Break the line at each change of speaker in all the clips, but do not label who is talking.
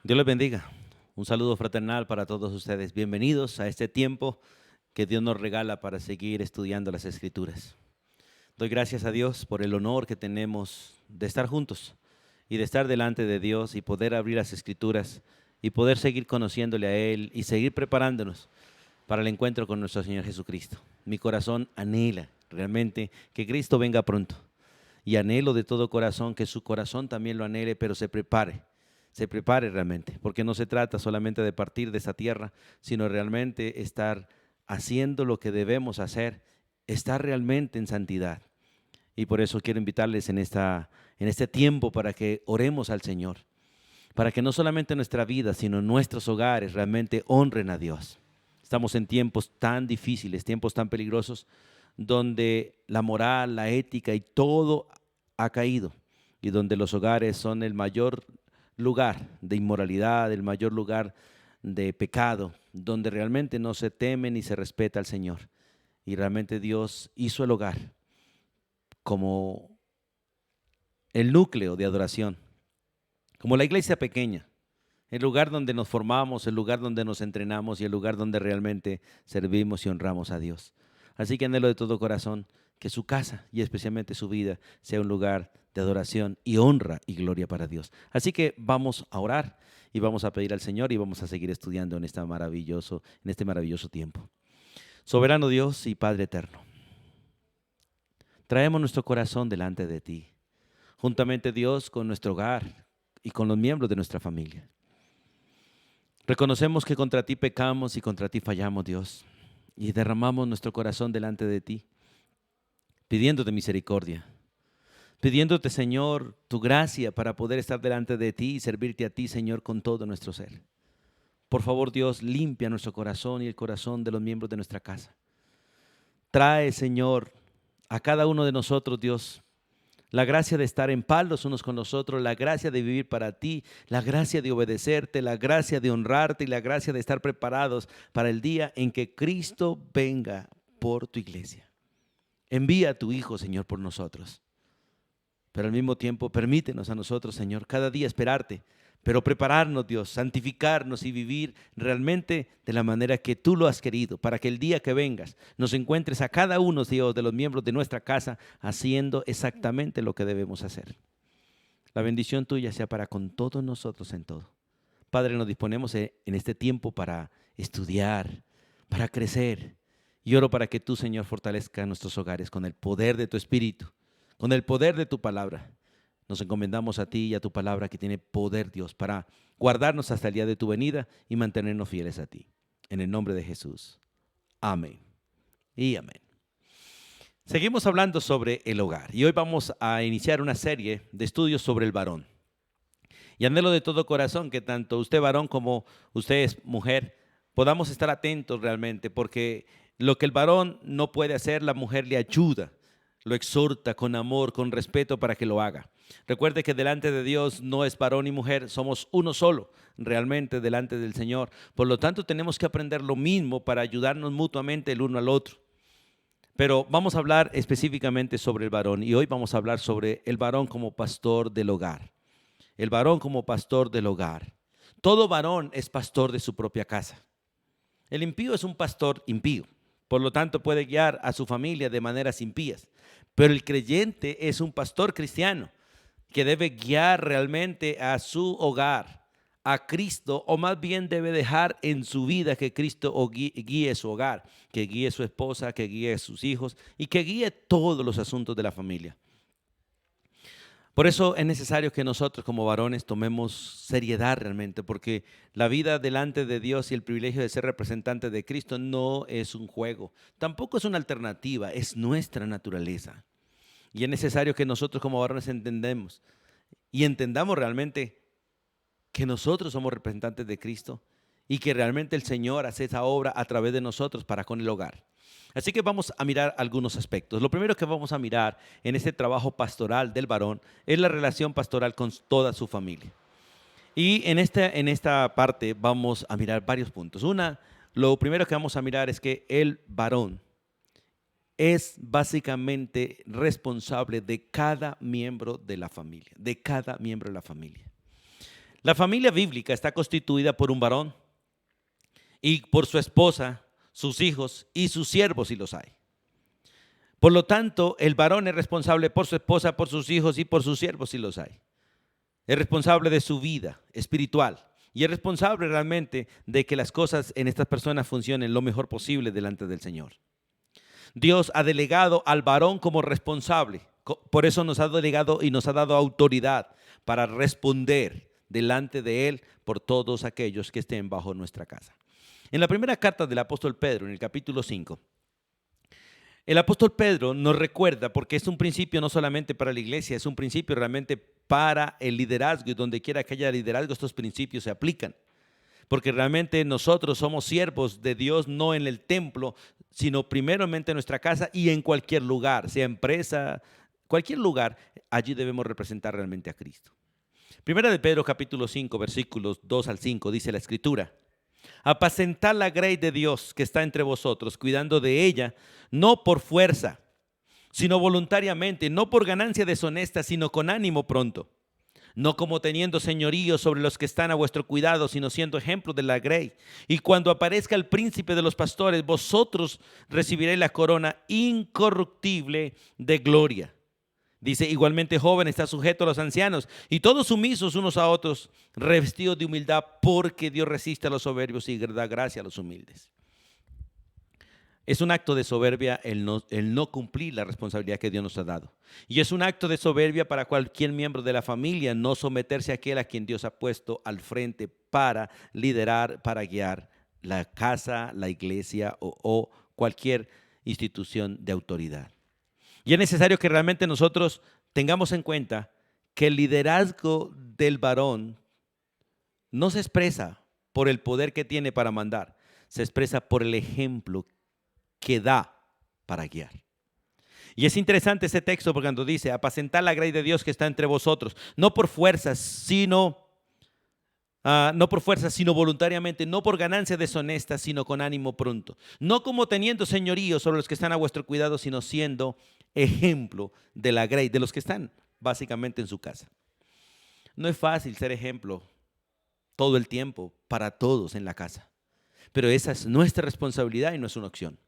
Dios les bendiga. Un saludo fraternal para todos ustedes. Bienvenidos a este tiempo que Dios nos regala para seguir estudiando las Escrituras. Doy gracias a Dios por el honor que tenemos de estar juntos y de estar delante de Dios y poder abrir las Escrituras y poder seguir conociéndole a Él y seguir preparándonos para el encuentro con nuestro Señor Jesucristo. Mi corazón anhela realmente que Cristo venga pronto y anhelo de todo corazón que su corazón también lo anhele, pero se prepare realmente, porque no se trata solamente de partir de esta tierra, sino realmente estar haciendo lo que debemos hacer, estar realmente en santidad. Y por eso quiero invitarles en este tiempo para que oremos al Señor, para que no solamente nuestra vida, sino nuestros hogares realmente honren a Dios. Estamos en tiempos tan difíciles, tiempos tan peligrosos, donde la moral, la ética y todo ha caído y donde los hogares son el mayor lugar de inmoralidad, el mayor lugar de pecado, donde realmente no se teme ni se respeta al Señor. Y realmente Dios hizo el hogar como el núcleo de adoración, como la iglesia pequeña, el lugar donde nos formamos, el lugar donde nos entrenamos y el lugar donde realmente servimos y honramos a Dios. Así que anhelo de todo corazón que su casa y especialmente su vida sea un lugar de adoración y honra y gloria para Dios. Así que vamos a orar y vamos a pedir al Señor y vamos a seguir estudiando en este maravilloso tiempo. Soberano Dios y Padre eterno, traemos nuestro corazón delante de ti, juntamente Dios con nuestro hogar y con los miembros de nuestra familia. Reconocemos que contra ti pecamos y contra ti fallamos, Dios, y derramamos nuestro corazón delante de ti, pidiéndote misericordia, pidiéndote, Señor, tu gracia para poder estar delante de ti y servirte a ti, Señor, con todo nuestro ser. Por favor, Dios, limpia nuestro corazón y el corazón de los miembros de nuestra casa. Trae, Señor, a cada uno de nosotros, Dios, la gracia de estar en paz los unos con los otros, la gracia de vivir para ti, la gracia de obedecerte, la gracia de honrarte y la gracia de estar preparados para el día en que Cristo venga por tu iglesia. Envía a tu Hijo, Señor, por nosotros. Pero al mismo tiempo, permítenos a nosotros, Señor, cada día esperarte, pero prepararnos, Dios, santificarnos y vivir realmente de la manera que tú lo has querido, para que el día que vengas nos encuentres a cada uno, Dios, de los miembros de nuestra casa haciendo exactamente lo que debemos hacer. La bendición tuya sea para con todos nosotros en todo. Padre, nos disponemos en este tiempo para estudiar, para crecer. Y oro para que tú, Señor, fortalezca nuestros hogares con el poder de tu Espíritu, con el poder de tu palabra. Nos encomendamos a ti y a tu palabra que tiene poder, Dios, para guardarnos hasta el día de tu venida y mantenernos fieles a ti. En el nombre de Jesús. Amén y amén. Seguimos hablando sobre el hogar y hoy vamos a iniciar una serie de estudios sobre el varón. Y anhelo de todo corazón que tanto usted varón como usted es mujer podamos estar atentos realmente, porque lo que el varón no puede hacer, la mujer le ayuda, lo exhorta con amor, con respeto para que lo haga. Recuerde que delante de Dios no es varón y mujer, somos uno solo realmente delante del Señor. Por lo tanto, tenemos que aprender lo mismo para ayudarnos mutuamente el uno al otro. Pero vamos a hablar específicamente sobre el varón y hoy vamos a hablar sobre el varón como pastor del hogar. El varón como pastor del hogar. Todo varón es pastor de su propia casa. El impío es un pastor impío, por lo tanto puede guiar a su familia de maneras impías. Pero el creyente es un pastor cristiano que debe guiar realmente a su hogar, a Cristo, o más bien debe dejar en su vida que Cristo guíe su hogar, que guíe su esposa, que guíe a sus hijos y que guíe todos los asuntos de la familia. Por eso es necesario que nosotros como varones tomemos seriedad realmente, porque la vida delante de Dios y el privilegio de ser representante de Cristo no es un juego, tampoco es una alternativa, es nuestra naturaleza. Y es necesario que nosotros como varones entendamos realmente que nosotros somos representantes de Cristo y que realmente el Señor hace esa obra a través de nosotros para con el hogar. Así que vamos a mirar algunos aspectos. Lo primero que vamos a mirar en este trabajo pastoral del varón es la relación pastoral con toda su familia. Y en esta parte vamos a mirar varios puntos. Lo primero que vamos a mirar es que el varón es básicamente responsable de cada miembro de la familia, de cada miembro de la familia. La familia bíblica está constituida por un varón y por su esposa, sus hijos y sus siervos, si los hay. Por lo tanto, el varón es responsable por su esposa, por sus hijos y por sus siervos, si los hay. Es responsable de su vida espiritual y es responsable realmente de que las cosas en estas personas funcionen lo mejor posible delante del Señor. Dios ha delegado al varón como responsable. Por eso nos ha delegado y nos ha dado autoridad para responder delante de Él por todos aquellos que estén bajo nuestra casa. En la primera carta del apóstol Pedro, en el capítulo 5, el apóstol Pedro nos recuerda, porque es un principio no solamente para la iglesia, es un principio realmente para el liderazgo, y donde quiera que haya liderazgo, estos principios se aplican. Porque realmente nosotros somos siervos de Dios, no en el templo, sino primeramente en nuestra casa y en cualquier lugar, sea empresa, cualquier lugar, allí debemos representar realmente a Cristo. Primera de Pedro capítulo 5, versículos 2 al 5, dice la Escritura: apacentad la grey de Dios que está entre vosotros, cuidando de ella, no por fuerza, sino voluntariamente, no por ganancia deshonesta, sino con ánimo pronto. No como teniendo señorío sobre los que están a vuestro cuidado, sino siendo ejemplo de la grey. Y cuando aparezca el príncipe de los pastores, vosotros recibiréis la corona incorruptible de gloria. Dice, igualmente joven está sujeto a los ancianos, y todos sumisos unos a otros, revestidos de humildad, porque Dios resiste a los soberbios y da gracia a los humildes. Es un acto de soberbia el no cumplir la responsabilidad que Dios nos ha dado. Y es un acto de soberbia para cualquier miembro de la familia no someterse a aquel a quien Dios ha puesto al frente para liderar, para guiar la casa, la iglesia o cualquier institución de autoridad. Y es necesario que realmente nosotros tengamos en cuenta que el liderazgo del varón no se expresa por el poder que tiene para mandar, se expresa por el ejemplo que da para guiar. Y es interesante ese texto porque cuando dice, apacentad la grey de Dios que está entre vosotros, no por fuerzas, sino voluntariamente, no por ganancia deshonesta, sino con ánimo pronto. No como teniendo señorío sobre los que están a vuestro cuidado, sino siendo ejemplo de la grey, de los que están básicamente en su casa. No es fácil ser ejemplo todo el tiempo para todos en la casa, pero esa es nuestra responsabilidad y no es una opción.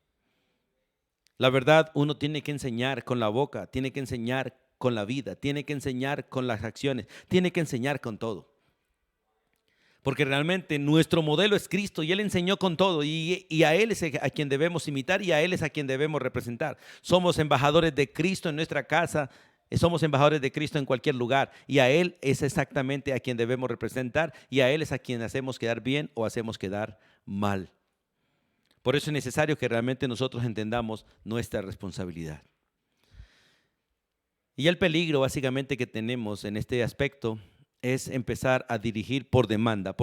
La verdad, uno tiene que enseñar con la boca, tiene que enseñar con la vida, tiene que enseñar con las acciones, tiene que enseñar con todo. Porque realmente nuestro modelo es Cristo y Él enseñó con todo y a Él es a quien debemos imitar y a Él es a quien debemos representar. Somos embajadores de Cristo en nuestra casa, somos embajadores de Cristo en cualquier lugar y a Él es exactamente a quien debemos representar y a Él es a quien hacemos quedar bien o hacemos quedar mal. Por eso es necesario que realmente nosotros entendamos nuestra responsabilidad. Y el peligro básicamente que tenemos en este aspecto es empezar a dirigir por demanda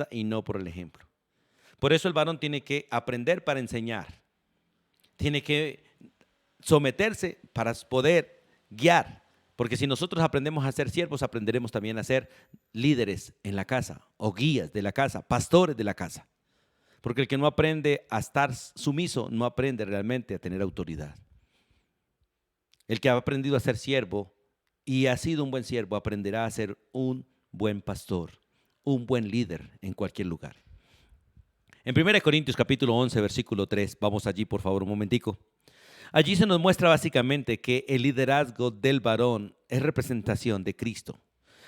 y no por el ejemplo. Por eso el varón tiene que aprender para enseñar, tiene que someterse para poder guiar, porque si nosotros aprendemos a ser siervos, aprenderemos también a ser líderes en la casa o guías de la casa, pastores de la casa. Porque el que no aprende a estar sumiso no aprende realmente a tener autoridad. El que ha aprendido a ser siervo y ha sido un buen siervo aprenderá a ser un buen pastor, un buen líder en cualquier lugar. En 1 Corintios capítulo 11, versículo 3, vamos allí por favor un momentico. Allí se nos muestra básicamente que el liderazgo del varón es representación de Cristo.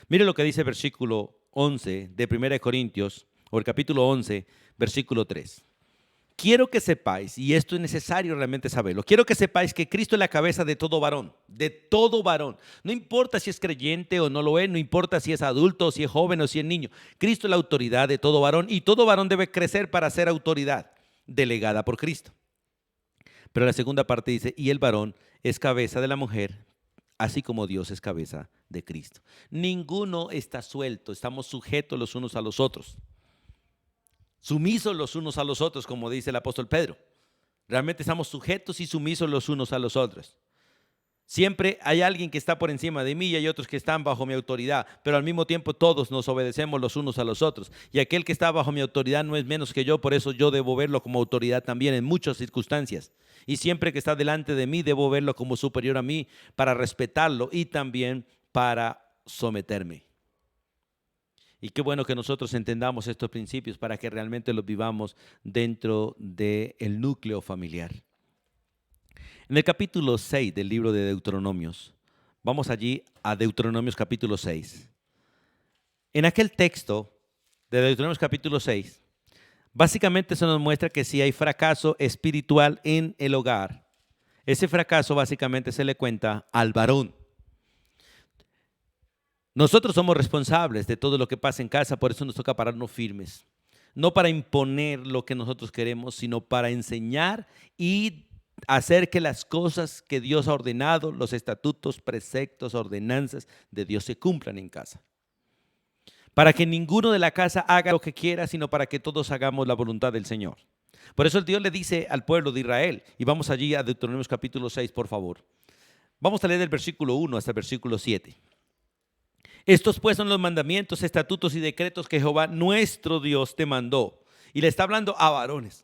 Mire lo que dice el versículo 11 de 1 Corintios, o el capítulo 11, versículo 3. Quiero que sepáis, y esto es necesario realmente saberlo, quiero que sepáis que Cristo es la cabeza de todo varón, de todo varón. No importa si es creyente o no lo es, no importa si es adulto o si es joven o si es niño. Cristo es la autoridad de todo varón y todo varón debe crecer para ser autoridad delegada por Cristo. Pero la segunda parte dice, y el varón es cabeza de la mujer, así como Dios es cabeza de Cristo. Ninguno está suelto, estamos sujetos los unos a los otros. Sumisos los unos a los otros, como dice el apóstol Pedro. Realmente estamos sujetos y sumisos los unos a los otros. Siempre hay alguien que está por encima de mí y hay otros que están bajo mi autoridad, pero al mismo tiempo todos nos obedecemos los unos a los otros. Y aquel que está bajo mi autoridad no es menos que yo, por eso yo debo verlo como autoridad también en muchas circunstancias. Y siempre que está delante de mí debo verlo como superior a mí para respetarlo y también para someterme. Y qué bueno que nosotros entendamos estos principios para que realmente los vivamos dentro del núcleo familiar. En el capítulo 6 del libro de Deuteronomios, vamos allí a Deuteronomios capítulo 6. En aquel texto de Deuteronomios capítulo 6, básicamente se nos muestra que si hay fracaso espiritual en el hogar, ese fracaso básicamente se le cuenta al varón. Nosotros somos responsables de todo lo que pasa en casa, por eso nos toca pararnos firmes. No para imponer lo que nosotros queremos, sino para enseñar y hacer que las cosas que Dios ha ordenado, los estatutos, preceptos, ordenanzas de Dios se cumplan en casa. Para que ninguno de la casa haga lo que quiera, sino para que todos hagamos la voluntad del Señor. Por eso el Dios le dice al pueblo de Israel, y vamos allí a Deuteronomios capítulo 6, por favor. Vamos a leer del versículo 1 hasta el versículo 7. Estos pues son los mandamientos, estatutos y decretos que Jehová nuestro Dios te mandó. Y le está hablando a varones,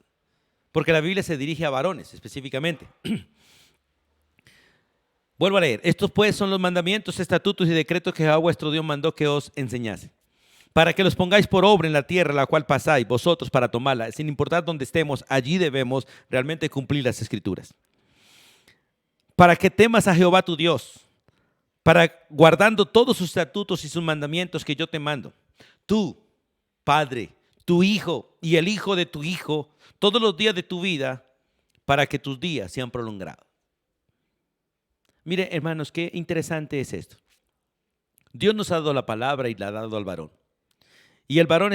porque la Biblia se dirige a varones específicamente. Vuelvo a leer. Estos pues son los mandamientos, estatutos y decretos que Jehová vuestro Dios mandó que os enseñase, para que los pongáis por obra en la tierra la cual pasáis vosotros para tomarla. Sin importar dónde estemos, allí debemos realmente cumplir las escrituras. Para que temas a Jehová tu Dios, para guardando todos sus estatutos y sus mandamientos que yo te mando. Tú, padre, tu hijo y el hijo de tu hijo, todos los días de tu vida, para que tus días sean prolongados. Mire, hermanos, qué interesante es esto. Dios nos ha dado la palabra y la ha dado al varón. Y el varón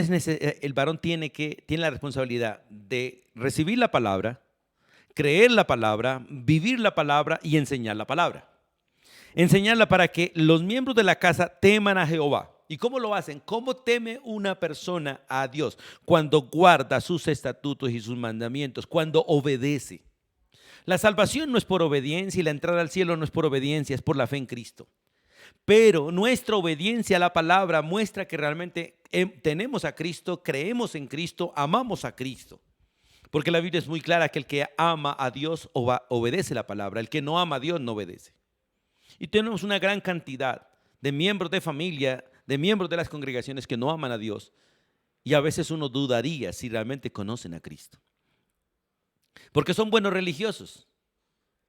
tiene la responsabilidad de recibir la palabra, creer la palabra, vivir la palabra y enseñar la palabra. Enseñarla para que los miembros de la casa teman a Jehová. ¿Y cómo lo hacen? ¿Cómo teme una persona a Dios? Cuando guarda sus estatutos y sus mandamientos, cuando obedece. La salvación no es por obediencia y la entrada al cielo no es por obediencia, es por la fe en Cristo. Pero nuestra obediencia a la palabra muestra que realmente tenemos a Cristo, creemos en Cristo, amamos a Cristo. Porque la Biblia es muy clara que el que ama a Dios obedece la palabra, el que no ama a Dios no obedece. Y tenemos una gran cantidad de miembros de familia, de miembros de las congregaciones que no aman a Dios. Y a veces uno dudaría si realmente conocen a Cristo. Porque son buenos religiosos.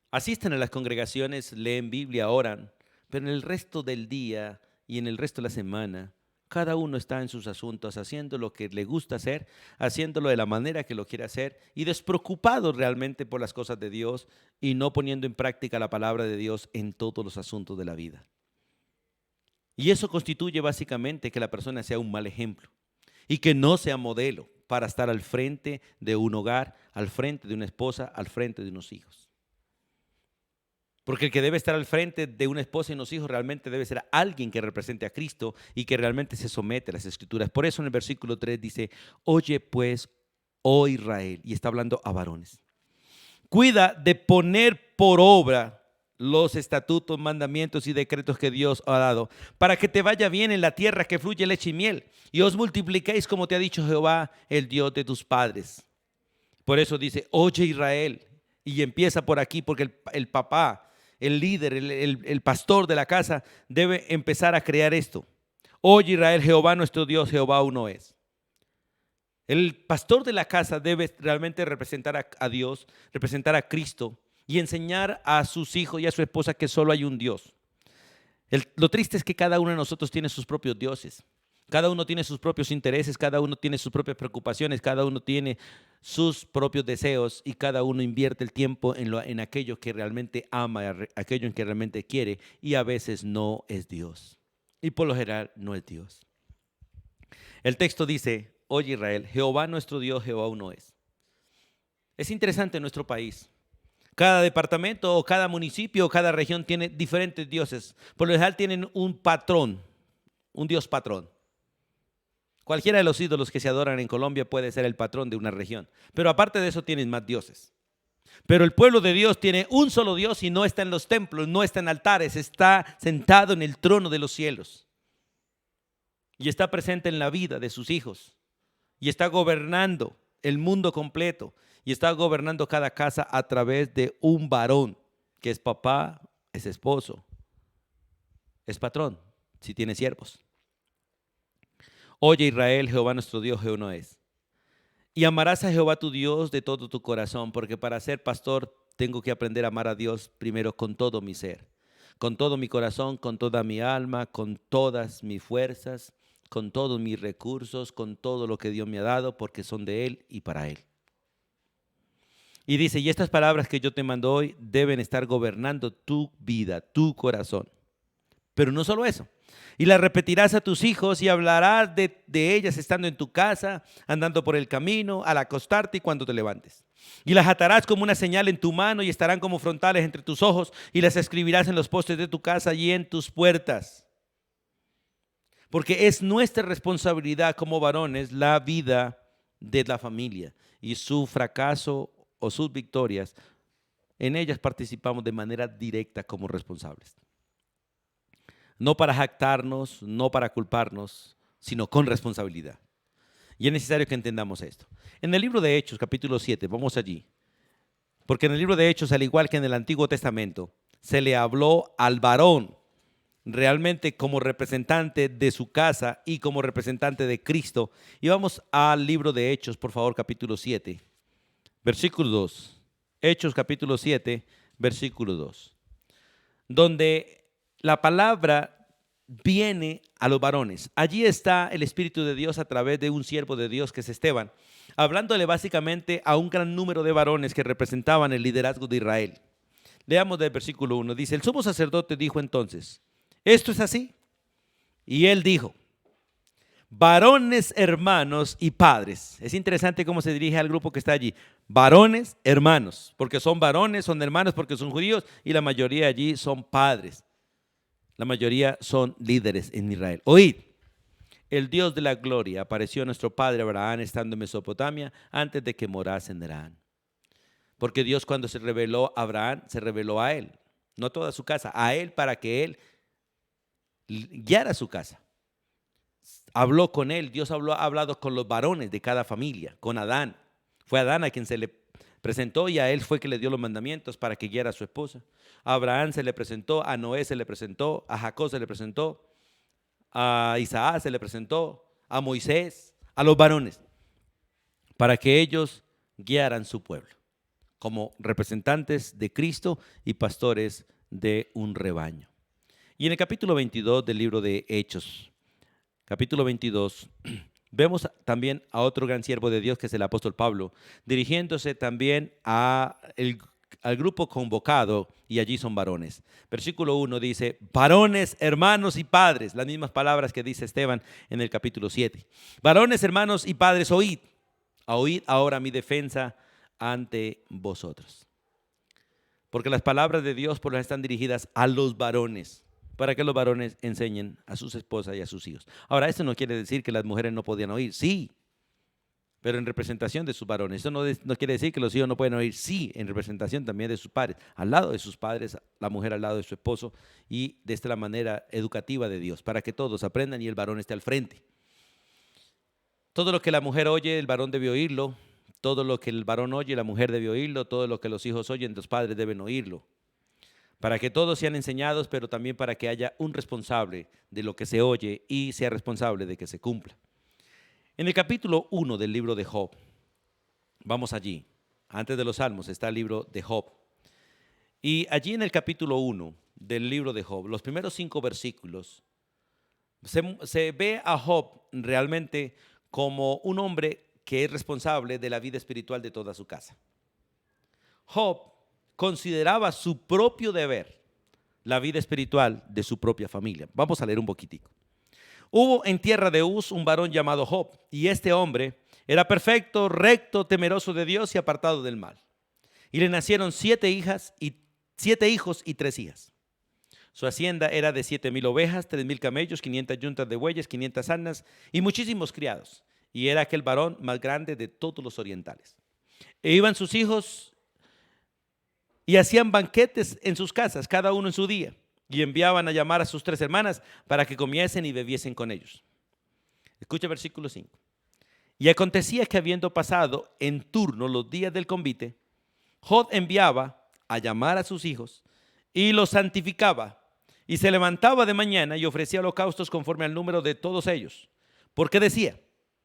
Asisten a las congregaciones, leen Biblia, oran. Pero en el resto del día y en el resto de la semana, cada uno está en sus asuntos, haciendo lo que le gusta hacer, haciéndolo de la manera que lo quiere hacer y despreocupado realmente por las cosas de Dios y no poniendo en práctica la palabra de Dios en todos los asuntos de la vida. Y eso constituye básicamente que la persona sea un mal ejemplo y que no sea modelo para estar al frente de un hogar, al frente de una esposa, al frente de unos hijos. Porque el que debe estar al frente de una esposa y unos hijos realmente debe ser alguien que represente a Cristo y que realmente se somete a las Escrituras. Por eso en el versículo 3 dice, oye pues, oh Israel, y está hablando a varones. Cuida de poner por obra los estatutos, mandamientos y decretos que Dios ha dado, para que te vaya bien en la tierra que fluye leche y miel, y os multipliquéis como te ha dicho Jehová, el Dios de tus padres. Por eso dice, oye Israel, y empieza por aquí, porque el papá, el líder, el pastor de la casa debe empezar a crear esto. Oye Israel, Jehová nuestro Dios, Jehová uno es. El pastor de la casa debe realmente representar a Dios, representar a Cristo y enseñar a sus hijos y a su esposa que solo hay un Dios. Lo triste es que cada uno de nosotros tiene sus propios dioses. Cada uno tiene sus propios intereses, cada uno tiene sus propias preocupaciones, cada uno tiene sus propios deseos y cada uno invierte el tiempo en aquello que realmente ama, aquello en que realmente quiere y a veces no es Dios. Y por lo general no es Dios. El texto dice, oye Israel, Jehová nuestro Dios, Jehová uno es. Es interesante en nuestro país. Cada departamento o cada municipio o cada región tiene diferentes dioses. Por lo general tienen un patrón, un Dios patrón. Cualquiera de los ídolos que se adoran en Colombia puede ser el patrón de una región. Pero aparte de eso tienen más dioses. Pero el pueblo de Dios tiene un solo Dios y no está en los templos, no está en altares, está sentado en el trono de los cielos. Y está presente en la vida de sus hijos. Y está gobernando el mundo completo. Y está gobernando cada casa a través de un varón, que es papá, es esposo, es patrón, si tiene siervos. Oye Israel, Jehová nuestro Dios, Jehová no es. Y amarás a Jehová tu Dios de todo tu corazón, porque para ser pastor tengo que aprender a amar a Dios primero con todo mi ser, con todo mi corazón, con toda mi alma, con todas mis fuerzas, con todos mis recursos, con todo lo que Dios me ha dado, porque son de Él y para Él. Y dice, y estas palabras que yo te mando hoy deben estar gobernando tu vida, tu corazón. Pero no solo eso. Y las repetirás a tus hijos y hablarás de ellas estando en tu casa, andando por el camino, al acostarte y cuando te levantes. Y las atarás como una señal en tu mano y estarán como frontales entre tus ojos y las escribirás en los postes de tu casa y en tus puertas. Porque es nuestra responsabilidad como varones la vida de la familia y su fracaso o sus victorias, en ellas participamos de manera directa como responsables. No para jactarnos, no para culparnos, sino con responsabilidad. Y es necesario que entendamos esto. En el libro de Hechos, capítulo 7, vamos allí. Porque en el libro de Hechos, al igual que en el Antiguo Testamento, se le habló al varón realmente como representante de su casa y como representante de Cristo. Y vamos al libro de Hechos, por favor, capítulo 7, versículo 2. Hechos, capítulo 7, versículo 2. Donde la palabra viene a los varones. Allí está el Espíritu de Dios a través de un siervo de Dios que es Esteban, hablándole básicamente a un gran número de varones que representaban el liderazgo de Israel. Leamos del versículo 1. Dice, el sumo sacerdote dijo entonces, ¿esto es así? Y él dijo, varones, hermanos y padres. Es interesante cómo se dirige al grupo que está allí. Varones, hermanos, porque son varones, son hermanos porque son judíos y la mayoría allí son padres. La mayoría son líderes en Israel. Oíd, el Dios de la gloria apareció a nuestro padre Abraham estando en Mesopotamia antes de que morase en Harán. Porque Dios cuando se reveló a Abraham, se reveló a él, no a toda su casa, a él para que él guiara su casa. Habló con él, Dios ha hablado con los varones de cada familia, con Adán. Fue Adán a quien se le presentó y a él fue que le dio los mandamientos para que guiara a su esposa. A Abraham se le presentó, a Noé se le presentó, a Jacob se le presentó, a Isaac se le presentó, a Moisés, a los varones, para que ellos guiaran su pueblo como representantes de Cristo y pastores de un rebaño. Y en el capítulo 22 del libro de Hechos, capítulo 22, vemos también a otro gran siervo de Dios que es el apóstol Pablo, dirigiéndose también al grupo convocado y allí son varones. Versículo 1 dice, varones, hermanos y padres, las mismas palabras que dice Esteban en el capítulo 7. Varones, hermanos y padres, oíd ahora mi defensa ante vosotros. Porque las palabras de Dios por las están dirigidas a los varones, para que los varones enseñen a sus esposas y a sus hijos. Ahora, esto no quiere decir que las mujeres no podían oír, sí, pero en representación de sus varones. Eso no quiere decir que los hijos no pueden oír, sí, en representación también de sus padres, al lado de sus padres, la mujer al lado de su esposo, y de esta la manera educativa de Dios, para que todos aprendan y el varón esté al frente. Todo lo que la mujer oye, el varón debe oírlo. Todo lo que el varón oye, la mujer debe oírlo. Todo lo que los hijos oyen, los padres deben oírlo. Para que todos sean enseñados, pero también para que haya un responsable de lo que se oye y sea responsable de que se cumpla. En el capítulo 1 del libro de Job, vamos allí, antes de los Salmos está el libro de Job. Y allí en el capítulo 1 del libro de Job, los primeros 5 versículos, se ve a Job realmente como un hombre que es responsable de la vida espiritual de toda su casa. Job consideraba su propio deber la vida espiritual de su propia familia. Vamos a leer un poquitico. Hubo en tierra de Uz un varón llamado Job, y este hombre era perfecto, recto, temeroso de Dios y apartado del mal. Y le nacieron 7 hijos y 3 hijas. Su hacienda era de 7,000 ovejas, 3,000 camellos, 500 yuntas de bueyes, 500 asnas y muchísimos criados. Y era aquel varón más grande de todos los orientales. E iban sus hijos y hacían banquetes en sus casas, cada uno en su día. Y enviaban a llamar a sus 3 hermanas para que comiesen y bebiesen con ellos. Escucha versículo 5. Y acontecía que habiendo pasado en turno los días del convite, Job enviaba a llamar a sus hijos y los santificaba. Y se levantaba de mañana y ofrecía holocaustos conforme al número de todos ellos. ¿Por qué decía?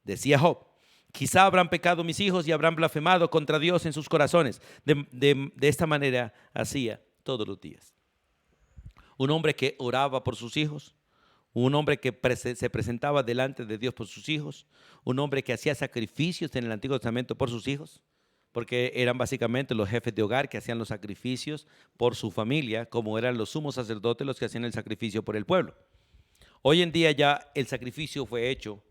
Decía Job: quizá habrán pecado mis hijos y habrán blasfemado contra Dios en sus corazones. De esta manera hacía todos los días. Un hombre que oraba por sus hijos, un hombre que se presentaba delante de Dios por sus hijos, un hombre que hacía sacrificios en el Antiguo Testamento por sus hijos, porque eran básicamente los jefes de hogar que hacían los sacrificios por su familia, como eran los sumos sacerdotes los que hacían el sacrificio por el pueblo. Hoy en día ya el sacrificio fue hecho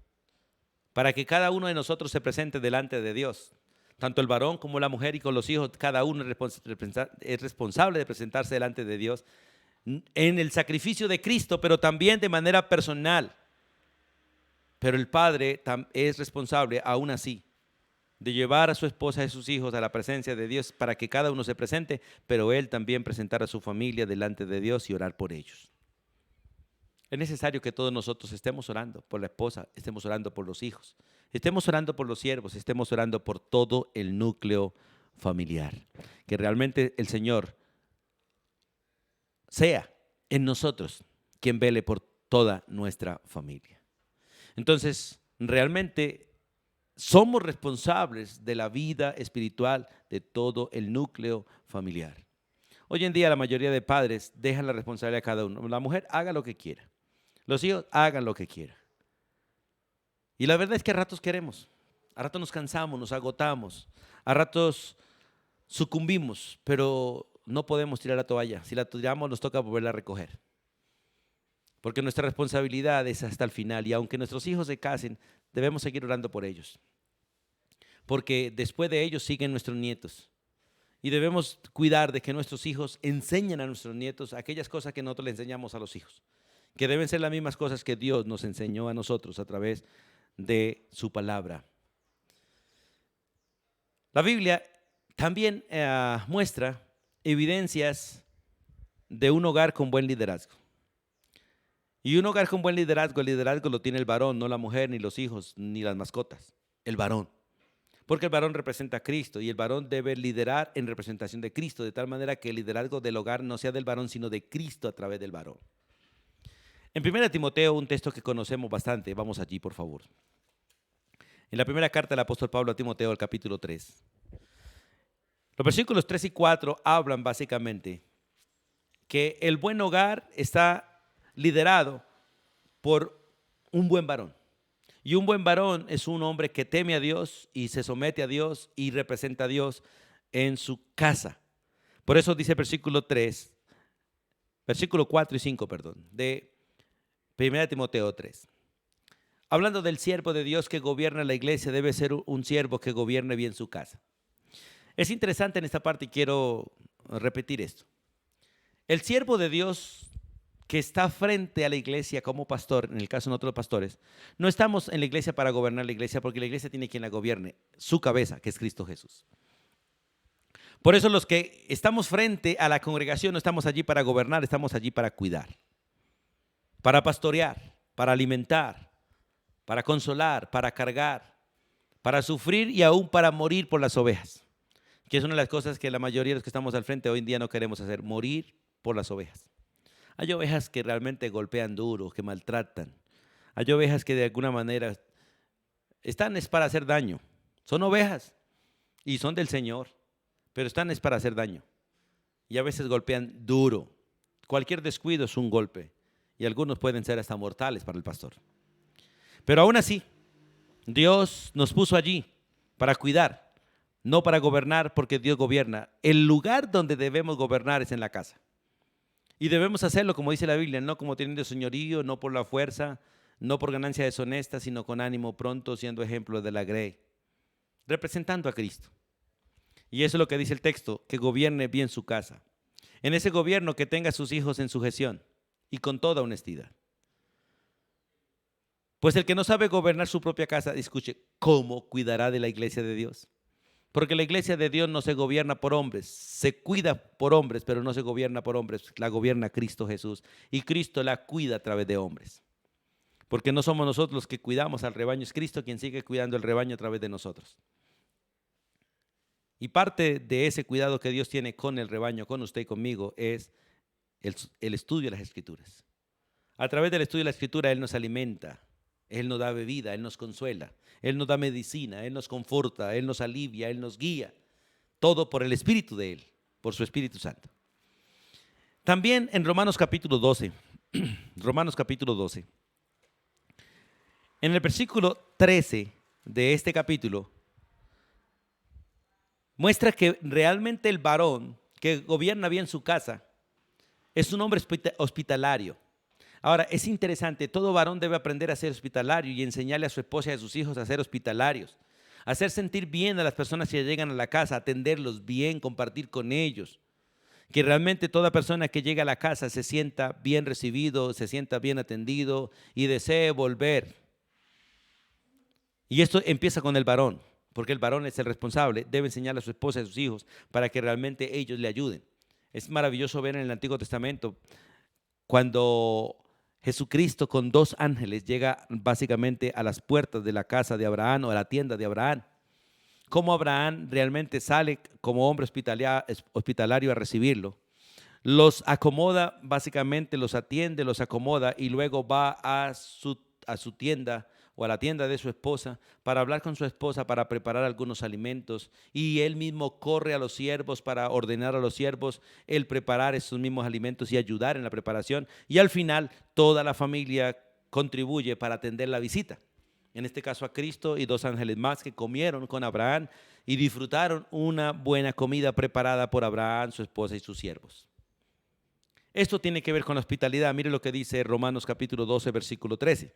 para que cada uno de nosotros se presente delante de Dios. Tanto el varón como la mujer y con los hijos, cada uno es responsable de presentarse delante de Dios en el sacrificio de Cristo, pero también de manera personal. Pero el padre es responsable, aún así, de llevar a su esposa y a sus hijos a la presencia de Dios para que cada uno se presente, pero él también presentar a su familia delante de Dios y orar por ellos. Es necesario que todos nosotros estemos orando por la esposa, estemos orando por los hijos, estemos orando por los siervos, estemos orando por todo el núcleo familiar. Que realmente el Señor sea en nosotros quien vele por toda nuestra familia. Entonces, realmente somos responsables de la vida espiritual de todo el núcleo familiar. Hoy en día la mayoría de padres dejan la responsabilidad a cada uno. La mujer haga lo que quiera. Los hijos hagan lo que quieran. Y la verdad es que a ratos queremos, a ratos nos cansamos, nos agotamos, a ratos sucumbimos, pero no podemos tirar la toalla. Si la tiramos nos toca volverla a recoger. Porque nuestra responsabilidad es hasta el final y aunque nuestros hijos se casen, debemos seguir orando por ellos. Porque después de ellos siguen nuestros nietos. Y debemos cuidar de que nuestros hijos enseñen a nuestros nietos aquellas cosas que nosotros le enseñamos a los hijos, que deben ser las mismas cosas que Dios nos enseñó a nosotros a través de su palabra. La Biblia también muestra evidencias de un hogar con buen liderazgo. Y un hogar con buen liderazgo, el liderazgo lo tiene el varón, no la mujer, ni los hijos, ni las mascotas, el varón. Porque el varón representa a Cristo y el varón debe liderar en representación de Cristo, de tal manera que el liderazgo del hogar no sea del varón, sino de Cristo a través del varón. En 1 Timoteo, un texto que conocemos bastante, vamos allí por favor. En la primera carta del apóstol Pablo a Timoteo, el capítulo 3. Los versículos 3 y 4 hablan básicamente que el buen hogar está liderado por un buen varón. Y un buen varón es un hombre que teme a Dios y se somete a Dios y representa a Dios en su casa. Por eso dice versículo 4 y 5, de 1 Timoteo 3. Hablando del siervo de Dios que gobierna la iglesia, debe ser un siervo que gobierne bien su casa. Es interesante en esta parte y quiero repetir esto. El siervo de Dios que está frente a la iglesia como pastor, en el caso de nosotros los pastores, no estamos en la iglesia para gobernar la iglesia, porque la iglesia tiene quien la gobierne, su cabeza, que es Cristo Jesús. Por eso los que estamos frente a la congregación no estamos allí para gobernar, estamos allí para cuidar, para pastorear, para alimentar, para consolar, para cargar, para sufrir y aún para morir por las ovejas, que es una de las cosas que la mayoría de los que estamos al frente hoy en día no queremos hacer, morir por las ovejas. Hay ovejas que realmente golpean duro, que maltratan. Hay ovejas que de alguna manera están es para hacer daño. Son ovejas y son del Señor, pero están es para hacer daño. Y a veces golpean duro. Cualquier descuido es un golpe y algunos pueden ser hasta mortales para el pastor. Pero aún así, Dios nos puso allí para cuidar, no para gobernar, porque Dios gobierna. El lugar donde debemos gobernar es en la casa. Y debemos hacerlo, como dice la Biblia, no como teniendo señorío, no por la fuerza, no por ganancia deshonesta, sino con ánimo pronto, siendo ejemplo de la grey, representando a Cristo. Y eso es lo que dice el texto, que gobierne bien su casa. En ese gobierno que tenga a sus hijos en sujeción y con toda honestidad. Pues el que no sabe gobernar su propia casa, escuche, ¿cómo cuidará de la iglesia de Dios? Porque la iglesia de Dios no se gobierna por hombres, se cuida por hombres, pero no se gobierna por hombres, la gobierna Cristo Jesús. Y Cristo la cuida a través de hombres. Porque no somos nosotros los que cuidamos al rebaño, es Cristo quien sigue cuidando el rebaño a través de nosotros. Y parte de ese cuidado que Dios tiene con el rebaño, con usted y conmigo, es el estudio de las Escrituras. A través del estudio de la Escritura Él nos alimenta, Él nos da bebida, Él nos consuela, Él nos da medicina, Él nos conforta, Él nos alivia, Él nos guía. Todo por el Espíritu de Él, por su Espíritu Santo. También en Romanos capítulo 12, Romanos capítulo 12, en el versículo 13 de este capítulo, muestra que realmente el varón que gobierna bien su casa es un hombre hospitalario. Ahora, es interesante, todo varón debe aprender a ser hospitalario y enseñarle a su esposa y a sus hijos a ser hospitalarios, hacer sentir bien a las personas que llegan a la casa, atenderlos bien, compartir con ellos. Que realmente toda persona que llega a la casa se sienta bien recibido, se sienta bien atendido y desee volver. Y esto empieza con el varón, porque el varón es el responsable, debe enseñarle a su esposa y a sus hijos para que realmente ellos le ayuden. Es maravilloso ver en el Antiguo Testamento cuando Jesucristo con 2 ángeles llega básicamente a las puertas de la casa de Abraham o a la tienda de Abraham. Cómo Abraham realmente sale como hombre hospitalario a recibirlo. Los acomoda, básicamente los atiende, los acomoda y luego va a su tienda o a la tienda de su esposa para hablar con su esposa, para preparar algunos alimentos, y él mismo corre a los siervos para ordenar a los siervos el preparar esos mismos alimentos y ayudar en la preparación, y al final toda la familia contribuye para atender la visita. En este caso a Cristo y 2 ángeles más que comieron con Abraham y disfrutaron una buena comida preparada por Abraham, su esposa y sus siervos. Esto tiene que ver con la hospitalidad. Mire lo que dice Romanos capítulo 12, versículo 13.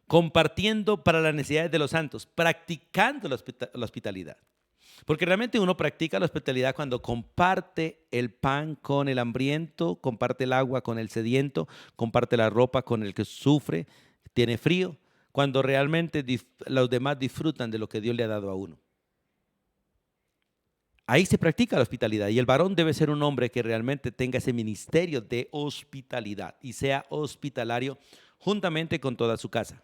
Compartiendo para las necesidades de los santos, practicando la hospitalidad. Porque realmente uno practica la hospitalidad cuando comparte el pan con el hambriento, comparte el agua con el sediento, comparte la ropa con el que sufre, tiene frío, cuando realmente los demás disfrutan de lo que Dios le ha dado a uno. Ahí se practica la hospitalidad, y el varón debe ser un hombre que realmente tenga ese ministerio de hospitalidad y sea hospitalario juntamente con toda su casa.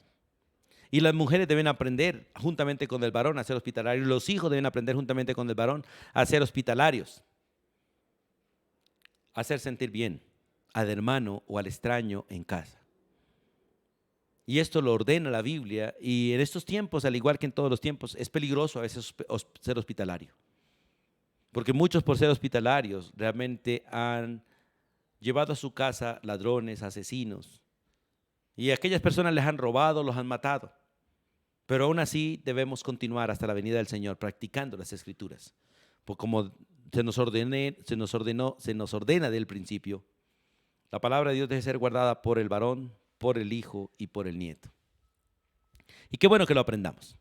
Y las mujeres deben aprender juntamente con el varón a ser hospitalarios. Los hijos deben aprender juntamente con el varón a ser hospitalarios. A hacer sentir bien al hermano o al extraño en casa. Y esto lo ordena la Biblia, y en estos tiempos, al igual que en todos los tiempos, es peligroso a veces ser hospitalario. Porque muchos, por ser hospitalarios, realmente han llevado a su casa ladrones, asesinos, y aquellas personas les han robado, los han matado. Pero aún así debemos continuar hasta la venida del Señor practicando las Escrituras. Porque como se nos ordena del principio, la palabra de Dios debe ser guardada por el varón, por el hijo y por el nieto. Y qué bueno que lo aprendamos.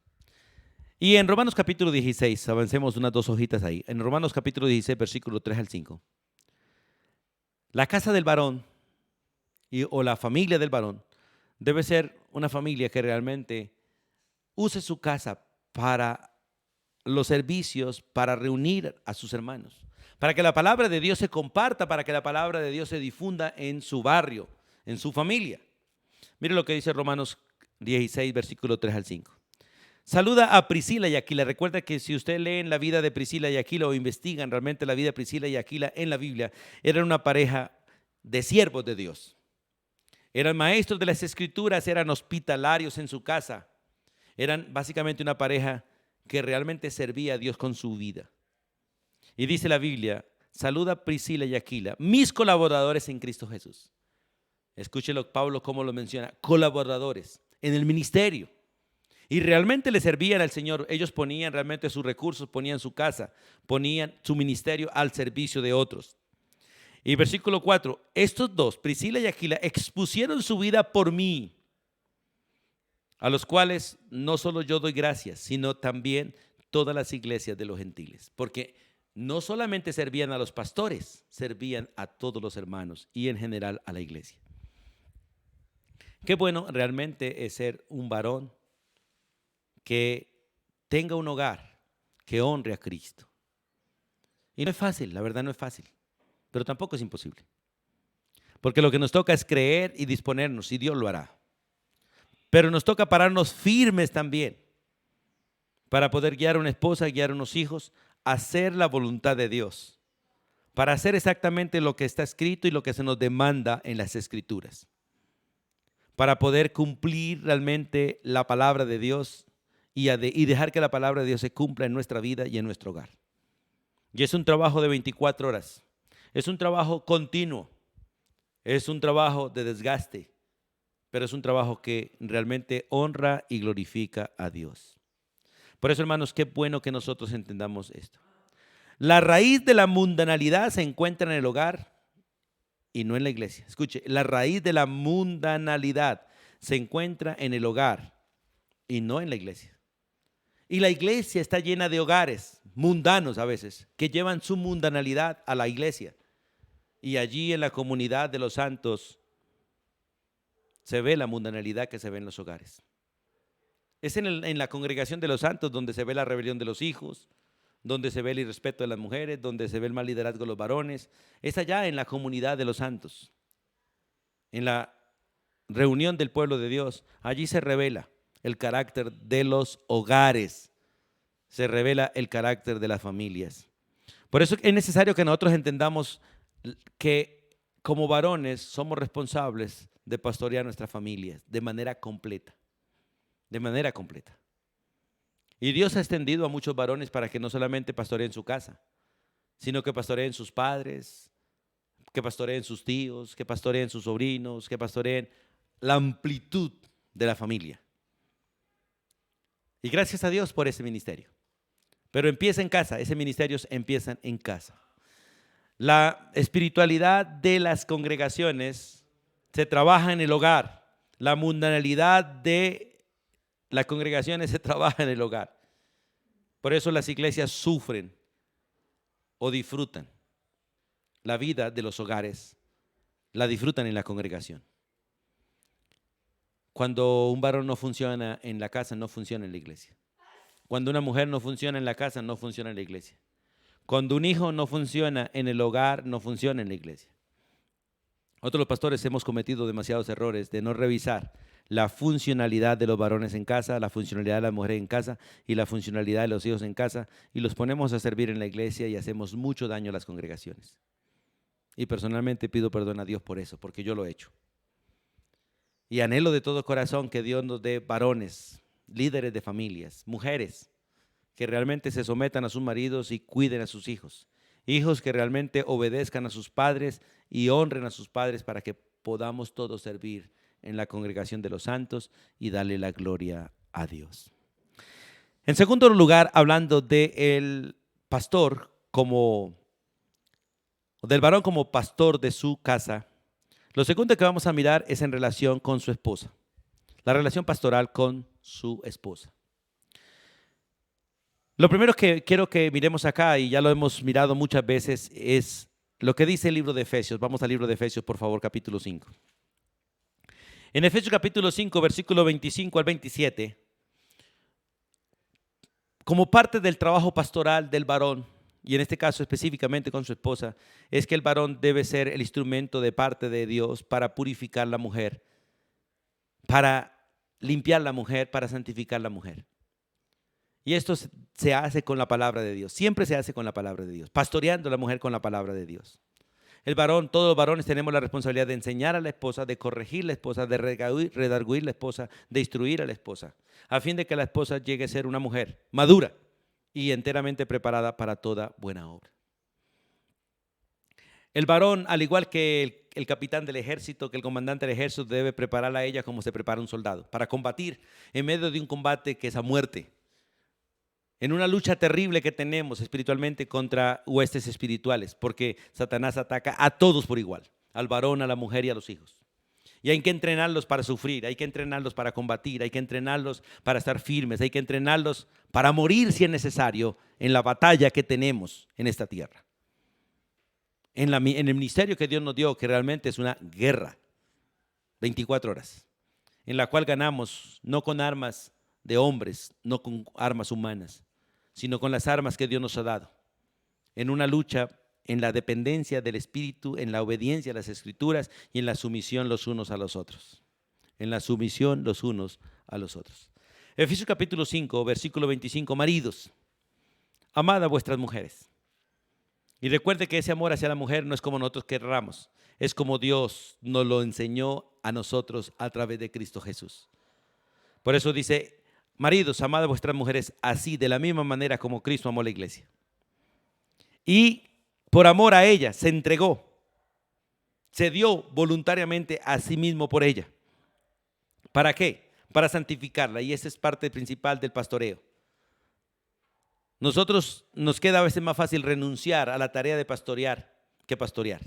Y en Romanos capítulo 16, avancemos unas 2 hojitas ahí. En Romanos capítulo 16, versículo 3 al 5. La casa del varón o la familia del varón debe ser una familia que realmente use su casa para los servicios, para reunir a sus hermanos, para que la palabra de Dios se comparta, para que la palabra de Dios se difunda en su barrio, en su familia. Mire lo que dice Romanos 16, versículo 3 al 5. Saluda a Priscila y Aquila. Recuerda que si usted lee en la vida de Priscila y Aquila o investigan realmente la vida de Priscila y Aquila en la Biblia, eran una pareja de siervos de Dios. Eran maestros de las Escrituras, eran hospitalarios en su casa. Eran básicamente una pareja que realmente servía a Dios con su vida. Y dice la Biblia, saluda a Priscila y Aquila, mis colaboradores en Cristo Jesús. Escúchelo Pablo cómo lo menciona, colaboradores en el ministerio. Y realmente le servían al Señor. Ellos ponían realmente sus recursos, ponían su casa, ponían su ministerio al servicio de otros. Y versículo 4, estos 2, Priscila y Aquila, expusieron su vida por mí, a los cuales no solo yo doy gracias, sino también todas las iglesias de los gentiles. Porque no solamente servían a los pastores, servían a todos los hermanos y en general a la iglesia. Qué bueno realmente es ser un varón que tenga un hogar que honre a Cristo. Y no es fácil, la verdad no es fácil, pero tampoco es imposible. Porque lo que nos toca es creer y disponernos, y Dios lo hará. Pero nos toca pararnos firmes también para poder guiar a una esposa, guiar a unos hijos, hacer la voluntad de Dios, para hacer exactamente lo que está escrito y lo que se nos demanda en las Escrituras. para poder cumplir realmente la palabra de Dios y dejar que la palabra de Dios se cumpla en nuestra vida y en nuestro hogar. Y es un trabajo de 24 horas. Es un trabajo continuo. Es un trabajo de desgaste. Pero es un trabajo que realmente honra y glorifica a Dios. Por eso, hermanos, qué bueno que nosotros entendamos esto. La raíz de la mundanalidad se encuentra en el hogar y no en la iglesia. Escuche, la raíz de la mundanalidad se encuentra en el hogar y no en la iglesia. Y la iglesia está llena de hogares mundanos a veces, que llevan su mundanalidad a la iglesia. Y allí en la comunidad de los santos se ve la mundanalidad que se ve en los hogares. Es en la congregación de los santos donde se ve la rebelión de los hijos, donde se ve el irrespeto de las mujeres, donde se ve el mal liderazgo de los varones. Es allá en la comunidad de los santos, en la reunión del pueblo de Dios. Allí se revela el carácter de los hogares, se revela el carácter de las familias. Por eso es necesario que nosotros entendamos que como varones somos responsables de pastorear nuestras familias de manera completa, de manera completa. Y Dios ha extendido a muchos varones para que no solamente pastoreen su casa, sino que pastoreen sus padres, que pastoreen sus tíos, que pastoreen sus sobrinos, que pastoreen la amplitud de la familia. Y gracias a Dios por ese ministerio. Pero empieza en casa, ese ministerio empieza en casa. La espiritualidad de las congregaciones se trabaja en el hogar. La mundanalidad de las congregaciones se trabaja en el hogar. Por eso las iglesias sufren o disfrutan la vida de los hogares, la disfrutan en la congregación. Cuando un varón no funciona en la casa, no funciona en la iglesia. Cuando una mujer no funciona en la casa, no funciona en la iglesia. Cuando un hijo no funciona en el hogar, no funciona en la iglesia. Nosotros los pastores hemos cometido demasiados errores de no revisar la funcionalidad de los varones en casa, la funcionalidad de las mujeres en casa y la funcionalidad de los hijos en casa, y los ponemos a servir en la iglesia y hacemos mucho daño a las congregaciones. Y personalmente pido perdón a Dios por eso, porque yo lo he hecho. Y anhelo de todo corazón que Dios nos dé varones, líderes de familias, mujeres, que realmente se sometan a sus maridos y cuiden a sus hijos. Hijos que realmente obedezcan a sus padres y honren a sus padres para que podamos todos servir en la congregación de los santos y darle la gloria a Dios. En segundo lugar, hablando del pastor del varón como pastor de su casa, lo segundo que vamos a mirar es en relación con su esposa, la relación pastoral con su esposa. Lo primero que quiero que miremos acá, y ya lo hemos mirado muchas veces, es lo que dice el libro de Efesios. Vamos al libro de Efesios, por favor, capítulo 5. En Efesios capítulo 5, versículo 25 al 27, como parte del trabajo pastoral del varón, y en este caso específicamente con su esposa, es que el varón debe ser el instrumento de parte de Dios para purificar la mujer, para limpiar la mujer, para santificar la mujer. Y esto se hace con la palabra de Dios, siempre se hace con la palabra de Dios, pastoreando a la mujer con la palabra de Dios. El varón, todos los varones tenemos la responsabilidad de enseñar a la esposa, de corregir a la esposa, de redarguir a la esposa, de instruir a la esposa, a fin de que la esposa llegue a ser una mujer madura y enteramente preparada para toda buena obra. El varón, al igual que el capitán del ejército, que el comandante del ejército, debe prepararla a ella como se prepara un soldado, para combatir en medio de un combate que es a muerte. En una lucha terrible que tenemos espiritualmente contra huestes espirituales, porque Satanás ataca a todos por igual, al varón, a la mujer y a los hijos. Y hay que entrenarlos para sufrir, hay que entrenarlos para combatir, hay que entrenarlos para estar firmes, hay que entrenarlos para morir si es necesario en la batalla que tenemos en esta tierra. En el ministerio que Dios nos dio, que realmente es una guerra, 24 horas, en la cual ganamos no con armas de hombres, no con armas humanas, sino con las armas que Dios nos ha dado, en una lucha en la dependencia del Espíritu, en la obediencia a las Escrituras y en la sumisión los unos a los otros. En la sumisión los unos a los otros. Efesios capítulo 5, versículo 25, maridos, amad a vuestras mujeres. Y recuerde que ese amor hacia la mujer no es como nosotros querramos, Es como Dios nos lo enseñó a nosotros a través de Cristo Jesús. Por eso dice, maridos, amad a vuestras mujeres así, de la misma manera como Cristo amó a la iglesia. Y por amor a ella se entregó, se dio voluntariamente a sí mismo por ella. ¿Para qué? Para santificarla, y esa es parte principal del pastoreo. Nosotros nos queda a veces más fácil renunciar a la tarea de pastorear que pastorear.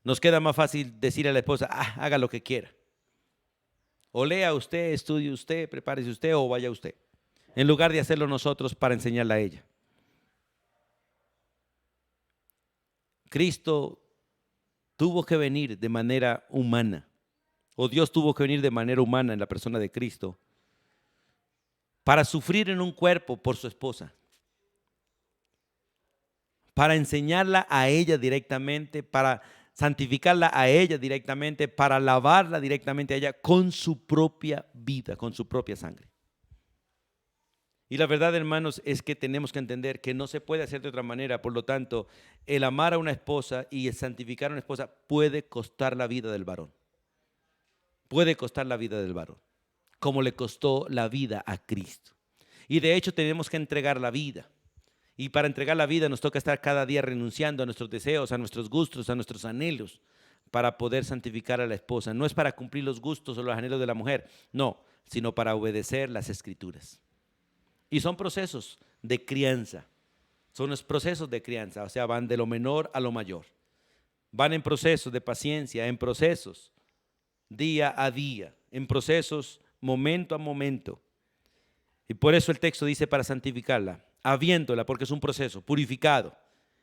Nos queda más fácil decir a la esposa, haga lo que quiera. O lea usted, estudie usted, prepárese usted o vaya usted. En lugar de hacerlo nosotros para enseñarla a ella. Cristo tuvo que venir de manera humana, o Dios tuvo que venir de manera humana en la persona de Cristo, para sufrir en un cuerpo por su esposa, para enseñarla a ella directamente, para santificarla a ella directamente, para lavarla directamente a ella con su propia vida, con su propia sangre. Y la verdad, hermanos, es que tenemos que entender que no se puede hacer de otra manera. Por lo tanto, el amar a una esposa y el santificar a una esposa puede costar la vida del varón. Puede costar la vida del varón, como le costó la vida a Cristo. Y de hecho tenemos que entregar la vida. Y para entregar la vida nos toca estar cada día renunciando a nuestros deseos, a nuestros gustos, a nuestros anhelos, para poder santificar a la esposa. No es para cumplir los gustos o los anhelos de la mujer, no, sino para obedecer las Escrituras. Y son procesos de crianza, son los procesos de crianza, o sea, van de lo menor a lo mayor. Van en procesos de paciencia, en procesos día a día, en procesos momento a momento. Y por eso el texto dice para santificarla, habiéndola, porque es un proceso, purificado,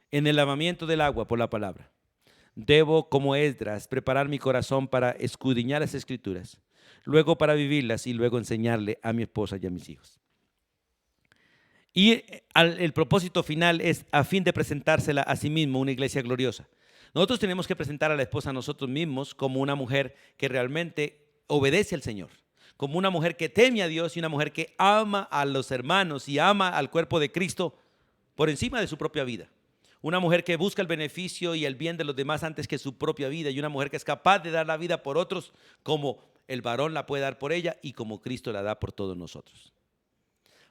en el lavamiento del agua por la palabra. Debo, como Esdras, preparar mi corazón para escudriñar las Escrituras, luego para vivirlas y luego enseñarle a mi esposa y a mis hijos. Y el propósito final es a fin de presentársela a sí mismo una iglesia gloriosa. Nosotros tenemos que presentar a la esposa a nosotros mismos como una mujer que realmente obedece al Señor, como una mujer que teme a Dios y una mujer que ama a los hermanos y ama al cuerpo de Cristo por encima de su propia vida. Una mujer que busca el beneficio y el bien de los demás antes que su propia vida, y una mujer que es capaz de dar la vida por otros como el varón la puede dar por ella y como Cristo la da por todos nosotros.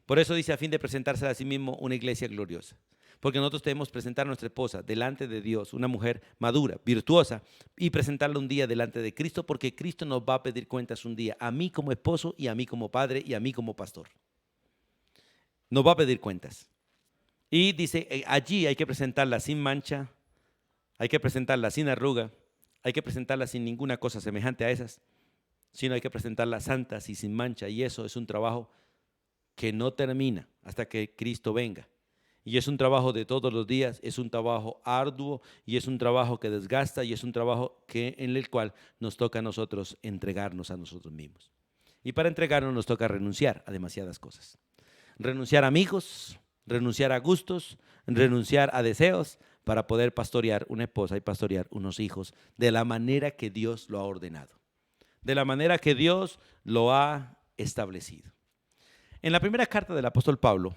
Por eso dice a fin de presentarse a sí mismo una iglesia gloriosa. Porque nosotros debemos presentar a nuestra esposa delante de Dios, una mujer madura, virtuosa, y presentarla un día delante de Cristo, porque Cristo nos va a pedir cuentas un día, a mí como esposo y a mí como padre y a mí como pastor. Nos va a pedir cuentas. Y dice, allí hay que presentarla sin mancha, hay que presentarla sin arruga, hay que presentarla sin ninguna cosa semejante a esas, sino hay que presentarla santas y sin mancha, y eso es un trabajo que no termina hasta que Cristo venga. Y es un trabajo de todos los días, es un trabajo arduo y es un trabajo que desgasta y es un trabajo en el cual nos toca a nosotros entregarnos a nosotros mismos. Y para entregarnos nos toca renunciar a demasiadas cosas. Renunciar a amigos, renunciar a gustos, renunciar a deseos para poder pastorear una esposa y pastorear unos hijos de la manera que Dios lo ha ordenado, de la manera que Dios lo ha establecido. En la primera carta del apóstol Pablo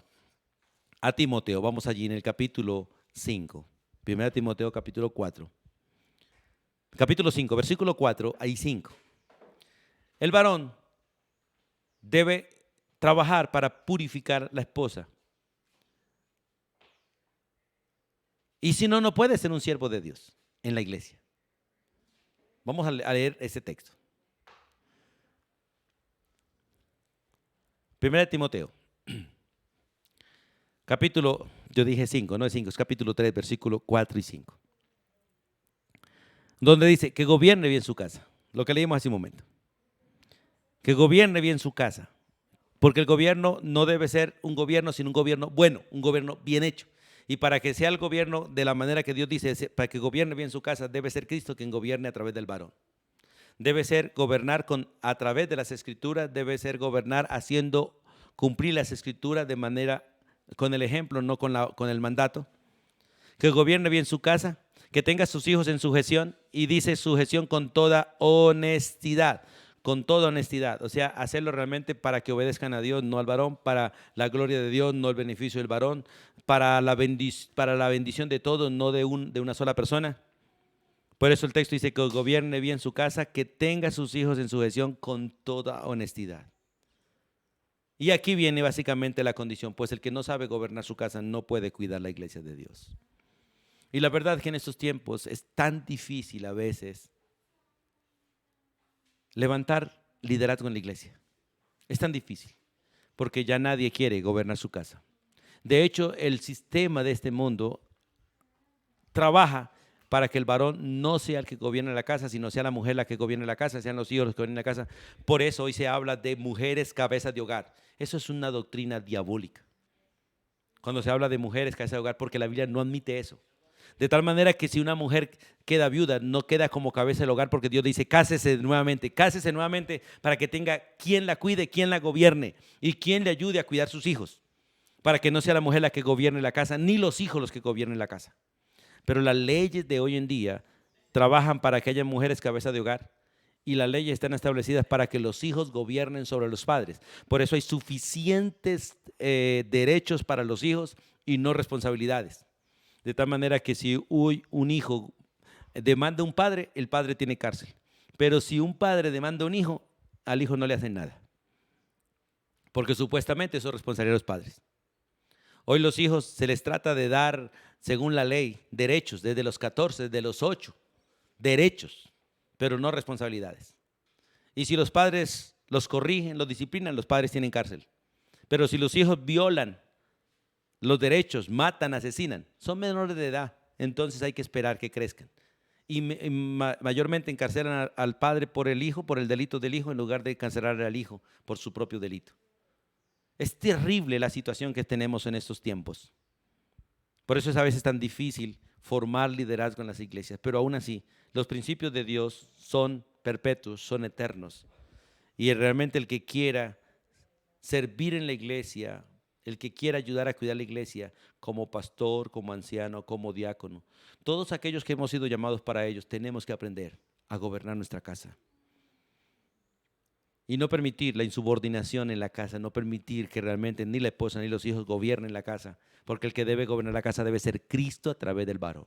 a Timoteo, vamos allí en el capítulo 5, 1 Timoteo capítulo 4, capítulo 5, versículo 4 y 5. El varón debe trabajar para purificar la esposa. Y si no, no puede ser un siervo de Dios en la iglesia. Vamos a leer ese texto. 1 Timoteo, capítulo, yo dije 5, no es 5, es capítulo 3, versículo 4 y 5. Donde dice que gobierne bien su casa, lo que leímos hace un momento. Que gobierne bien su casa, porque el gobierno no debe ser un gobierno, sino un gobierno bueno, un gobierno bien hecho. Y para que sea el gobierno de la manera que Dios dice, para que gobierne bien su casa, debe ser Cristo quien gobierne a través del varón. Debe ser gobernar a través de las Escrituras, debe ser gobernar haciendo cumplir las Escrituras de manera, con el ejemplo, no con el mandato. Que gobierne bien su casa, que tenga a sus hijos en sujeción, y dice sujeción con toda honestidad, o sea, hacerlo realmente para que obedezcan a Dios, no al varón, para la gloria de Dios, no el beneficio del varón, para la bendición de todos, no de una sola persona. Por eso el texto dice que gobierne bien su casa, que tenga a sus hijos en sujeción con toda honestidad. Y aquí viene básicamente la condición, pues el que no sabe gobernar su casa no puede cuidar la iglesia de Dios. Y la verdad es que en estos tiempos es tan difícil a veces levantar liderazgo en la iglesia. Es tan difícil porque ya nadie quiere gobernar su casa. De hecho, el sistema de este mundo trabaja para que el varón no sea el que gobierne la casa, sino sea la mujer la que gobierne la casa, sean los hijos los que gobiernen la casa. Por eso hoy se habla de mujeres cabezas de hogar. Eso es una doctrina diabólica. Cuando se habla de mujeres cabezas de hogar, porque la Biblia no admite eso. De tal manera que si una mujer queda viuda, no queda como cabeza del hogar, porque Dios dice, cásese nuevamente para que tenga quien la cuide, quien la gobierne y quien le ayude a cuidar sus hijos, para que no sea la mujer la que gobierne la casa, ni los hijos los que gobiernen la casa. Pero las leyes de hoy en día trabajan para que haya mujeres cabeza de hogar y las leyes están establecidas para que los hijos gobiernen sobre los padres. Por eso hay suficientes derechos para los hijos y no responsabilidades. De tal manera que si un hijo demanda a un padre, el padre tiene cárcel. Pero si un padre demanda a un hijo, al hijo no le hacen nada. Porque supuestamente eso es responsabilidad de los padres. Hoy los hijos se les trata de dar, según la ley, derechos desde los 14, desde los 8, derechos, pero no responsabilidades. Y si los padres los corrigen, los disciplinan, los padres tienen cárcel. Pero si los hijos violan los derechos, matan, asesinan, son menores de edad, entonces hay que esperar que crezcan. Y mayormente encarcelan al padre por el hijo, por el delito del hijo, en lugar de encarcelar al hijo por su propio delito. Es terrible la situación que tenemos en estos tiempos. Por eso es a veces tan difícil formar liderazgo en las iglesias, pero aún así, los principios de Dios son perpetuos, son eternos. Y realmente el que quiera servir en la iglesia, el que quiera ayudar a cuidar la iglesia como pastor, como anciano, como diácono, todos aquellos que hemos sido llamados para ellos, tenemos que aprender a gobernar nuestra casa. Y no permitir la insubordinación en la casa, no permitir que realmente ni la esposa ni los hijos gobiernen la casa, porque el que debe gobernar la casa debe ser Cristo a través del varón.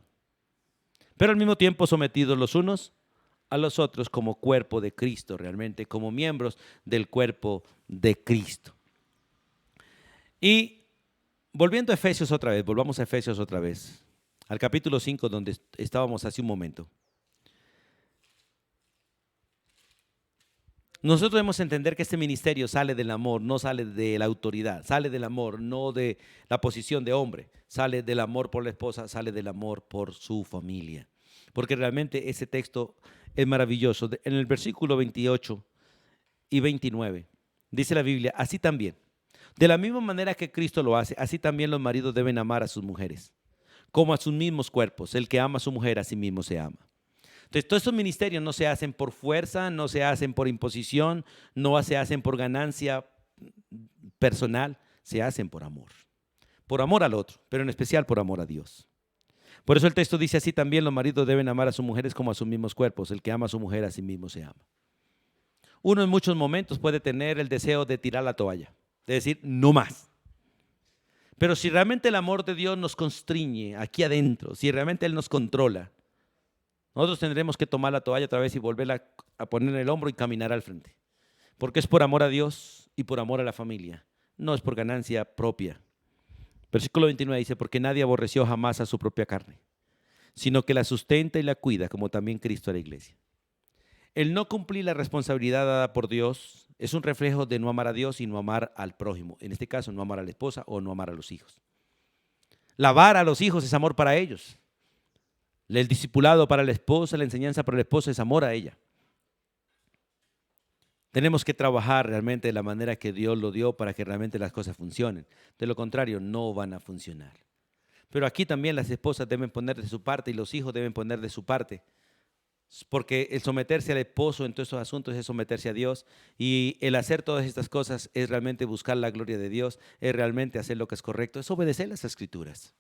Pero al mismo tiempo sometidos los unos a los otros como cuerpo de Cristo, realmente como miembros del cuerpo de Cristo. Y volviendo a Efesios otra vez, volvamos a Efesios otra vez, al capítulo 5 donde estábamos hace un momento. Nosotros debemos entender que este ministerio sale del amor, no sale de la autoridad, sale del amor, no de la posición de hombre, sale del amor por la esposa, sale del amor por su familia. Porque realmente ese texto es maravilloso. En el versículo 28 y 29 dice la Biblia, así también, de la misma manera que Cristo lo hace, así también los maridos deben amar a sus mujeres, como a sus mismos cuerpos. El que ama a su mujer, a sí mismo se ama. Entonces, todos estos ministerios no se hacen por fuerza, no se hacen por imposición, no se hacen por ganancia personal, se hacen por amor al otro, pero en especial por amor a Dios. Por eso el texto dice así también los maridos deben amar a sus mujeres como a sus mismos cuerpos, el que ama a su mujer a sí mismo se ama. Uno en muchos momentos puede tener el deseo de tirar la toalla, de decir no más. Pero si realmente el amor de Dios nos constriñe aquí adentro, si realmente Él nos controla, nosotros tendremos que tomar la toalla otra vez y volverla a poner en el hombro y caminar al frente. Porque es por amor a Dios y por amor a la familia, no es por ganancia propia. Versículo 29 dice, porque nadie aborreció jamás a su propia carne, sino que la sustenta y la cuida, como también Cristo a la iglesia. El no cumplir la responsabilidad dada por Dios es un reflejo de no amar a Dios y no amar al prójimo. En este caso, no amar a la esposa o no amar a los hijos. Lavar a los hijos es amor para ellos. El discipulado para la esposa, la enseñanza para la esposa es amor a ella. Tenemos que trabajar realmente de la manera que Dios lo dio para que realmente las cosas funcionen. De lo contrario, no van a funcionar. Pero aquí también las esposas deben poner de su parte y los hijos deben poner de su parte. Porque el someterse al esposo en todos estos asuntos es someterse a Dios, y el hacer todas estas cosas es realmente buscar la gloria de Dios, es realmente hacer lo que es correcto, es obedecer las Escrituras.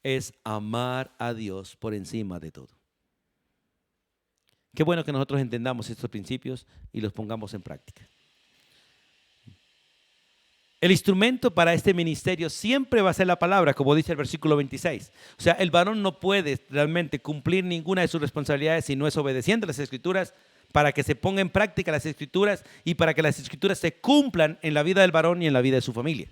Es amar a Dios por encima de todo. Qué bueno que nosotros entendamos estos principios y los pongamos en práctica. El instrumento para este ministerio siempre va a ser la palabra, como dice el versículo 26. O sea, el varón no puede realmente cumplir ninguna de sus responsabilidades si no es obedeciendo las Escrituras, para que se ponga en práctica las Escrituras y para que las Escrituras se cumplan en la vida del varón y en la vida de su familia.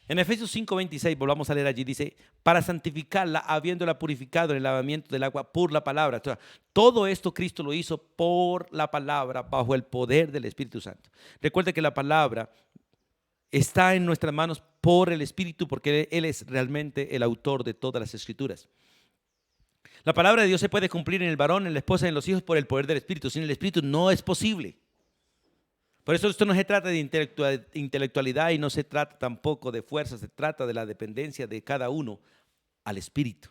En Efesios 5:26, volvamos a leer allí, dice, para santificarla, habiéndola purificado en el lavamiento del agua por la palabra. O sea, todo esto Cristo lo hizo por la palabra, bajo el poder del Espíritu Santo. Recuerde que la palabra está en nuestras manos por el Espíritu, porque Él es realmente el autor de todas las Escrituras. La palabra de Dios se puede cumplir en el varón, en la esposa y en los hijos por el poder del Espíritu. Sin el Espíritu no es posible. Por eso esto no se trata de intelectualidad y no se trata tampoco de fuerza, se trata de la dependencia de cada uno al Espíritu.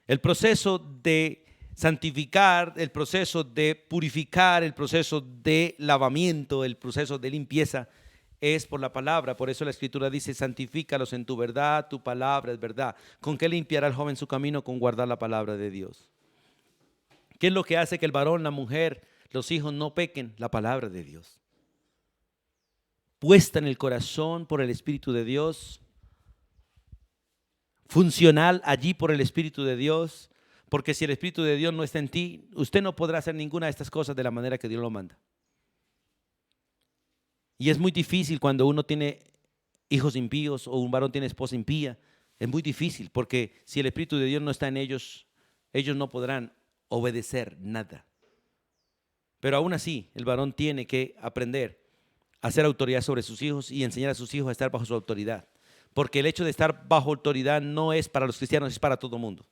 El proceso de santificar, el proceso de purificar, el proceso de lavamiento, el proceso de limpieza es por la palabra. Por eso la Escritura dice, santifícalos en tu verdad, tu palabra es verdad. ¿Con qué limpiará el joven su camino? Con guardar la palabra de Dios. ¿Qué es lo que hace que el varón, la mujer, los hijos no pequen? La palabra de Dios, puesta en el corazón por el Espíritu de Dios, funcional allí por el Espíritu de Dios, porque si el Espíritu de Dios no está en ti, usted no podrá hacer ninguna de estas cosas de la manera que Dios lo manda. Y es muy difícil cuando uno tiene hijos impíos o un varón tiene esposa impía. Es muy difícil porque si el Espíritu de Dios no está en ellos, ellos no podrán obedecer nada. Pero aún así, el varón tiene que aprender a ser autoridad sobre sus hijos y enseñar a sus hijos a estar bajo su autoridad. Porque el hecho de estar bajo autoridad no es para los cristianos, es para todo mundo.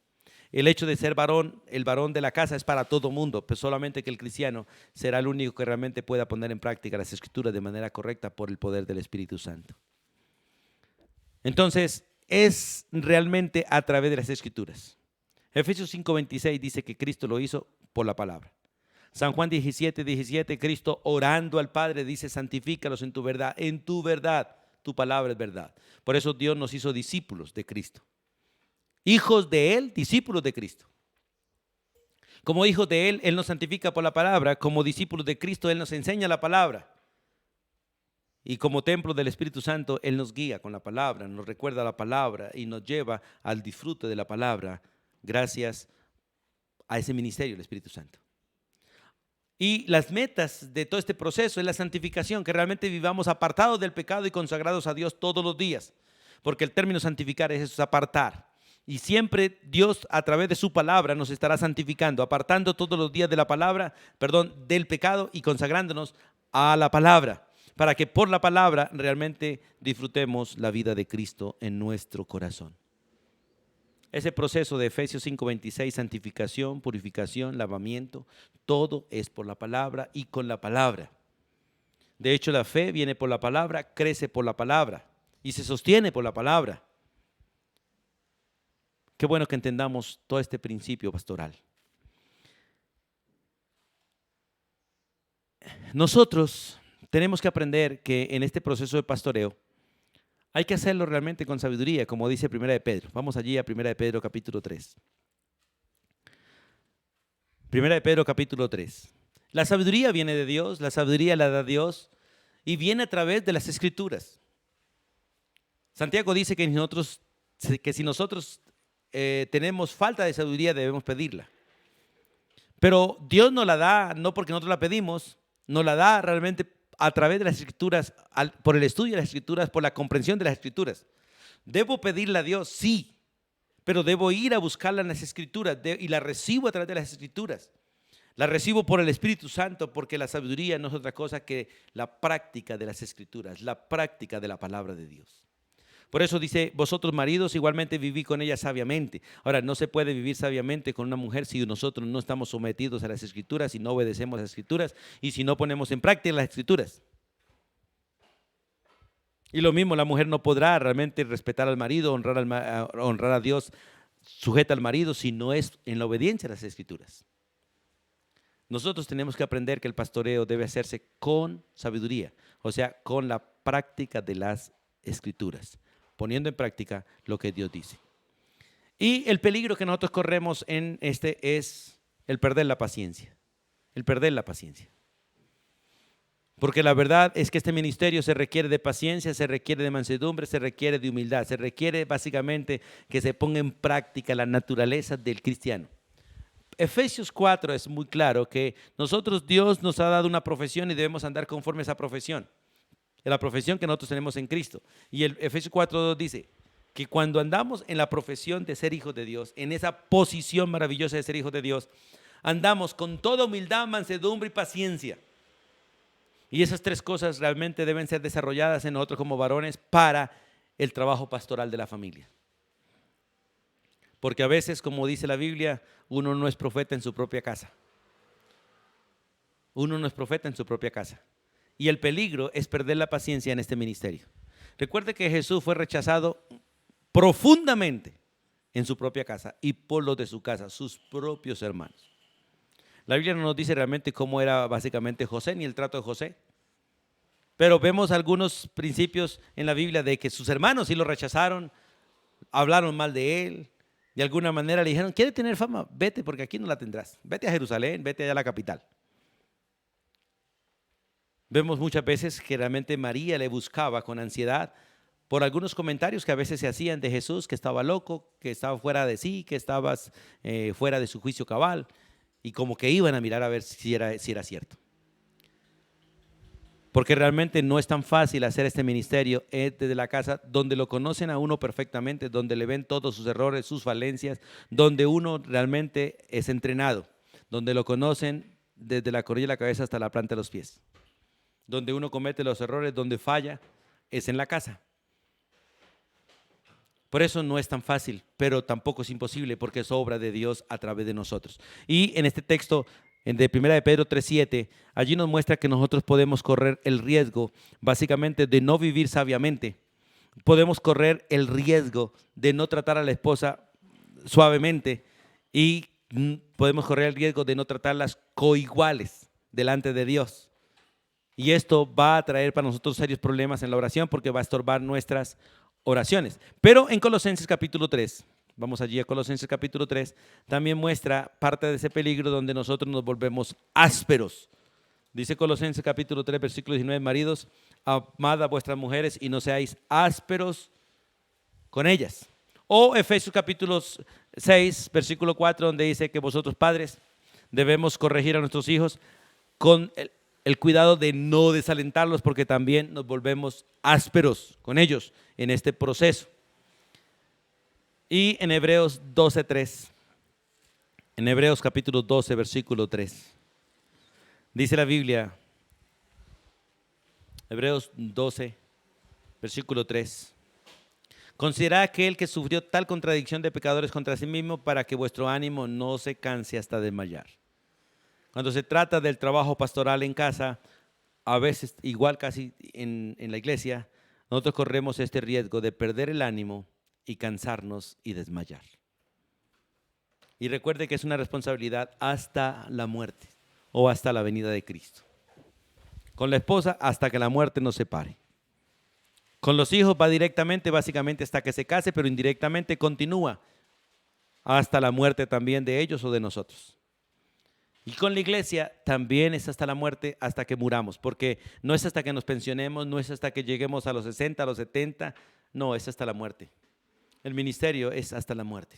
El hecho de ser varón, el varón de la casa es para todo mundo, pero solamente que el cristiano será el único que realmente pueda poner en práctica las Escrituras de manera correcta por el poder del Espíritu Santo. Entonces, es realmente a través de las Escrituras. Efesios 5:26 dice que Cristo lo hizo por la palabra. San Juan 17:17, Cristo orando al Padre dice, santifícalos en tu verdad, tu palabra es verdad. Por eso Dios nos hizo discípulos de Cristo. Hijos de Él, discípulos de Cristo. Como hijos de Él, Él nos santifica por la palabra. Como discípulos de Cristo, Él nos enseña la palabra. Y como templo del Espíritu Santo, Él nos guía con la palabra, nos recuerda la palabra y nos lleva al disfrute de la palabra gracias a ese ministerio del Espíritu Santo. Y las metas de todo este proceso es la santificación, que realmente vivamos apartados del pecado y consagrados a Dios todos los días. Porque el término santificar es eso, es apartar. Y siempre Dios a través de su palabra nos estará santificando, apartando todos los días de la palabra, del pecado y consagrándonos a la palabra, para que por la palabra realmente disfrutemos la vida de Cristo en nuestro corazón. Ese proceso de Efesios 5:26, santificación, purificación, lavamiento, todo es por la palabra y con la palabra. De hecho, la fe viene por la palabra, crece por la palabra y se sostiene por la palabra. Qué bueno que entendamos todo este principio pastoral. Nosotros tenemos que aprender que en este proceso de pastoreo hay que hacerlo realmente con sabiduría, como dice Primera de Pedro. Vamos allí a Primera de Pedro capítulo 3. Primera de Pedro capítulo 3. La sabiduría viene de Dios, la sabiduría la da Dios y viene a través de las Escrituras. Santiago dice que si nosotros tenemos falta de sabiduría, debemos pedirla. Pero Dios nos la da, no porque nosotros la pedimos, nos la da realmente a través de las Escrituras, por el estudio de las Escrituras, por la comprensión de las Escrituras. ¿Debo pedirle a Dios? Sí, pero debo ir a buscarla en las Escrituras y la recibo a través de las Escrituras. La recibo por el Espíritu Santo, porque la sabiduría no es otra cosa que la práctica de las Escrituras, la práctica de la palabra de Dios. Por eso dice, vosotros maridos igualmente viví con ella sabiamente. Ahora, no se puede vivir sabiamente con una mujer si nosotros no estamos sometidos a las Escrituras, si no obedecemos a las Escrituras y si no ponemos en práctica las Escrituras. Y lo mismo, la mujer no podrá realmente respetar al marido, honrar a Dios, sujeta al marido, si no es en la obediencia a las Escrituras. Nosotros tenemos que aprender que el pastoreo debe hacerse con sabiduría, o sea, con la práctica de las Escrituras, poniendo en práctica lo que Dios dice. Y el peligro que nosotros corremos en este es el perder la paciencia. El perder la paciencia. Porque la verdad es que este ministerio se requiere de paciencia, se requiere de mansedumbre, se requiere de humildad, se requiere básicamente que se ponga en práctica la naturaleza del cristiano. Efesios 4 es muy claro que Dios nos ha dado una profesión y debemos andar conforme a esa profesión, la profesión que nosotros tenemos en Cristo. Y el Efesios 4:2 dice que cuando andamos en la profesión de ser hijos de Dios, en esa posición maravillosa de ser hijos de Dios, andamos con toda humildad, mansedumbre y paciencia. Y esas tres cosas realmente deben ser desarrolladas en nosotros como varones para el trabajo pastoral de la familia. Porque a veces, como dice la Biblia, uno no es profeta en su propia casa. Uno no es profeta en su propia casa. Y el peligro es perder la paciencia en este ministerio. Recuerde que Jesús fue rechazado profundamente en su propia casa y por los de su casa, sus propios hermanos. La Biblia no nos dice realmente cómo era básicamente José ni el trato de José. Pero vemos algunos principios en la Biblia de que sus hermanos sí lo rechazaron, hablaron mal de él, de alguna manera le dijeron, ¿quiere tener fama? Vete porque aquí no la tendrás. Vete a Jerusalén, vete allá a la capital. Vemos muchas veces que realmente María le buscaba con ansiedad por algunos comentarios que a veces se hacían de Jesús, que estaba loco, que estaba fuera de sí, que estaba fuera de su juicio cabal, y como que iban a mirar a ver si era cierto. Porque realmente no es tan fácil hacer este ministerio desde la casa, donde lo conocen a uno perfectamente, donde le ven todos sus errores, sus falencias, donde uno realmente es entrenado, donde lo conocen desde la coronilla de la cabeza hasta la planta de los pies. Donde uno comete los errores, donde falla, es en la casa. Por eso no es tan fácil, pero tampoco es imposible, porque es obra de Dios a través de nosotros. Y en este texto de 1 de Pedro 3:7, allí nos muestra que nosotros podemos correr el riesgo, básicamente, de no vivir sabiamente. Podemos correr el riesgo de no tratar a la esposa suavemente y podemos correr el riesgo de no tratarlas coiguales delante de Dios. Y esto va a traer para nosotros serios problemas en la oración porque va a estorbar nuestras oraciones. Pero en Colosenses capítulo 3, vamos allí a Colosenses capítulo 3, también muestra parte de ese peligro donde nosotros nos volvemos ásperos. Dice Colosenses capítulo 3, versículo 19, maridos, amad a vuestras mujeres y no seáis ásperos con ellas. O Efesios capítulo 6, versículo 4, donde dice que vosotros padres debemos corregir a nuestros hijos con el cuidado de no desalentarlos, porque también nos volvemos ásperos con ellos en este proceso. Y en Hebreos 12:3, en Hebreos capítulo 12, versículo 3, dice la Biblia, Hebreos 12, versículo 3, considerad aquel que sufrió tal contradicción de pecadores contra sí mismo para que vuestro ánimo no se canse hasta desmayar. Cuando se trata del trabajo pastoral en casa, a veces, igual casi en la iglesia, nosotros corremos este riesgo de perder el ánimo y cansarnos y desmayar. Y recuerde que es una responsabilidad hasta la muerte o hasta la venida de Cristo. Con la esposa hasta que la muerte nos separe. Con los hijos va directamente, básicamente hasta que se case, pero indirectamente continúa hasta la muerte también de ellos o de nosotros. Y con la iglesia también es hasta la muerte, hasta que muramos, porque no es hasta que nos pensionemos, no es hasta que lleguemos a los 60, a los 70, no, es hasta la muerte. El ministerio es hasta la muerte,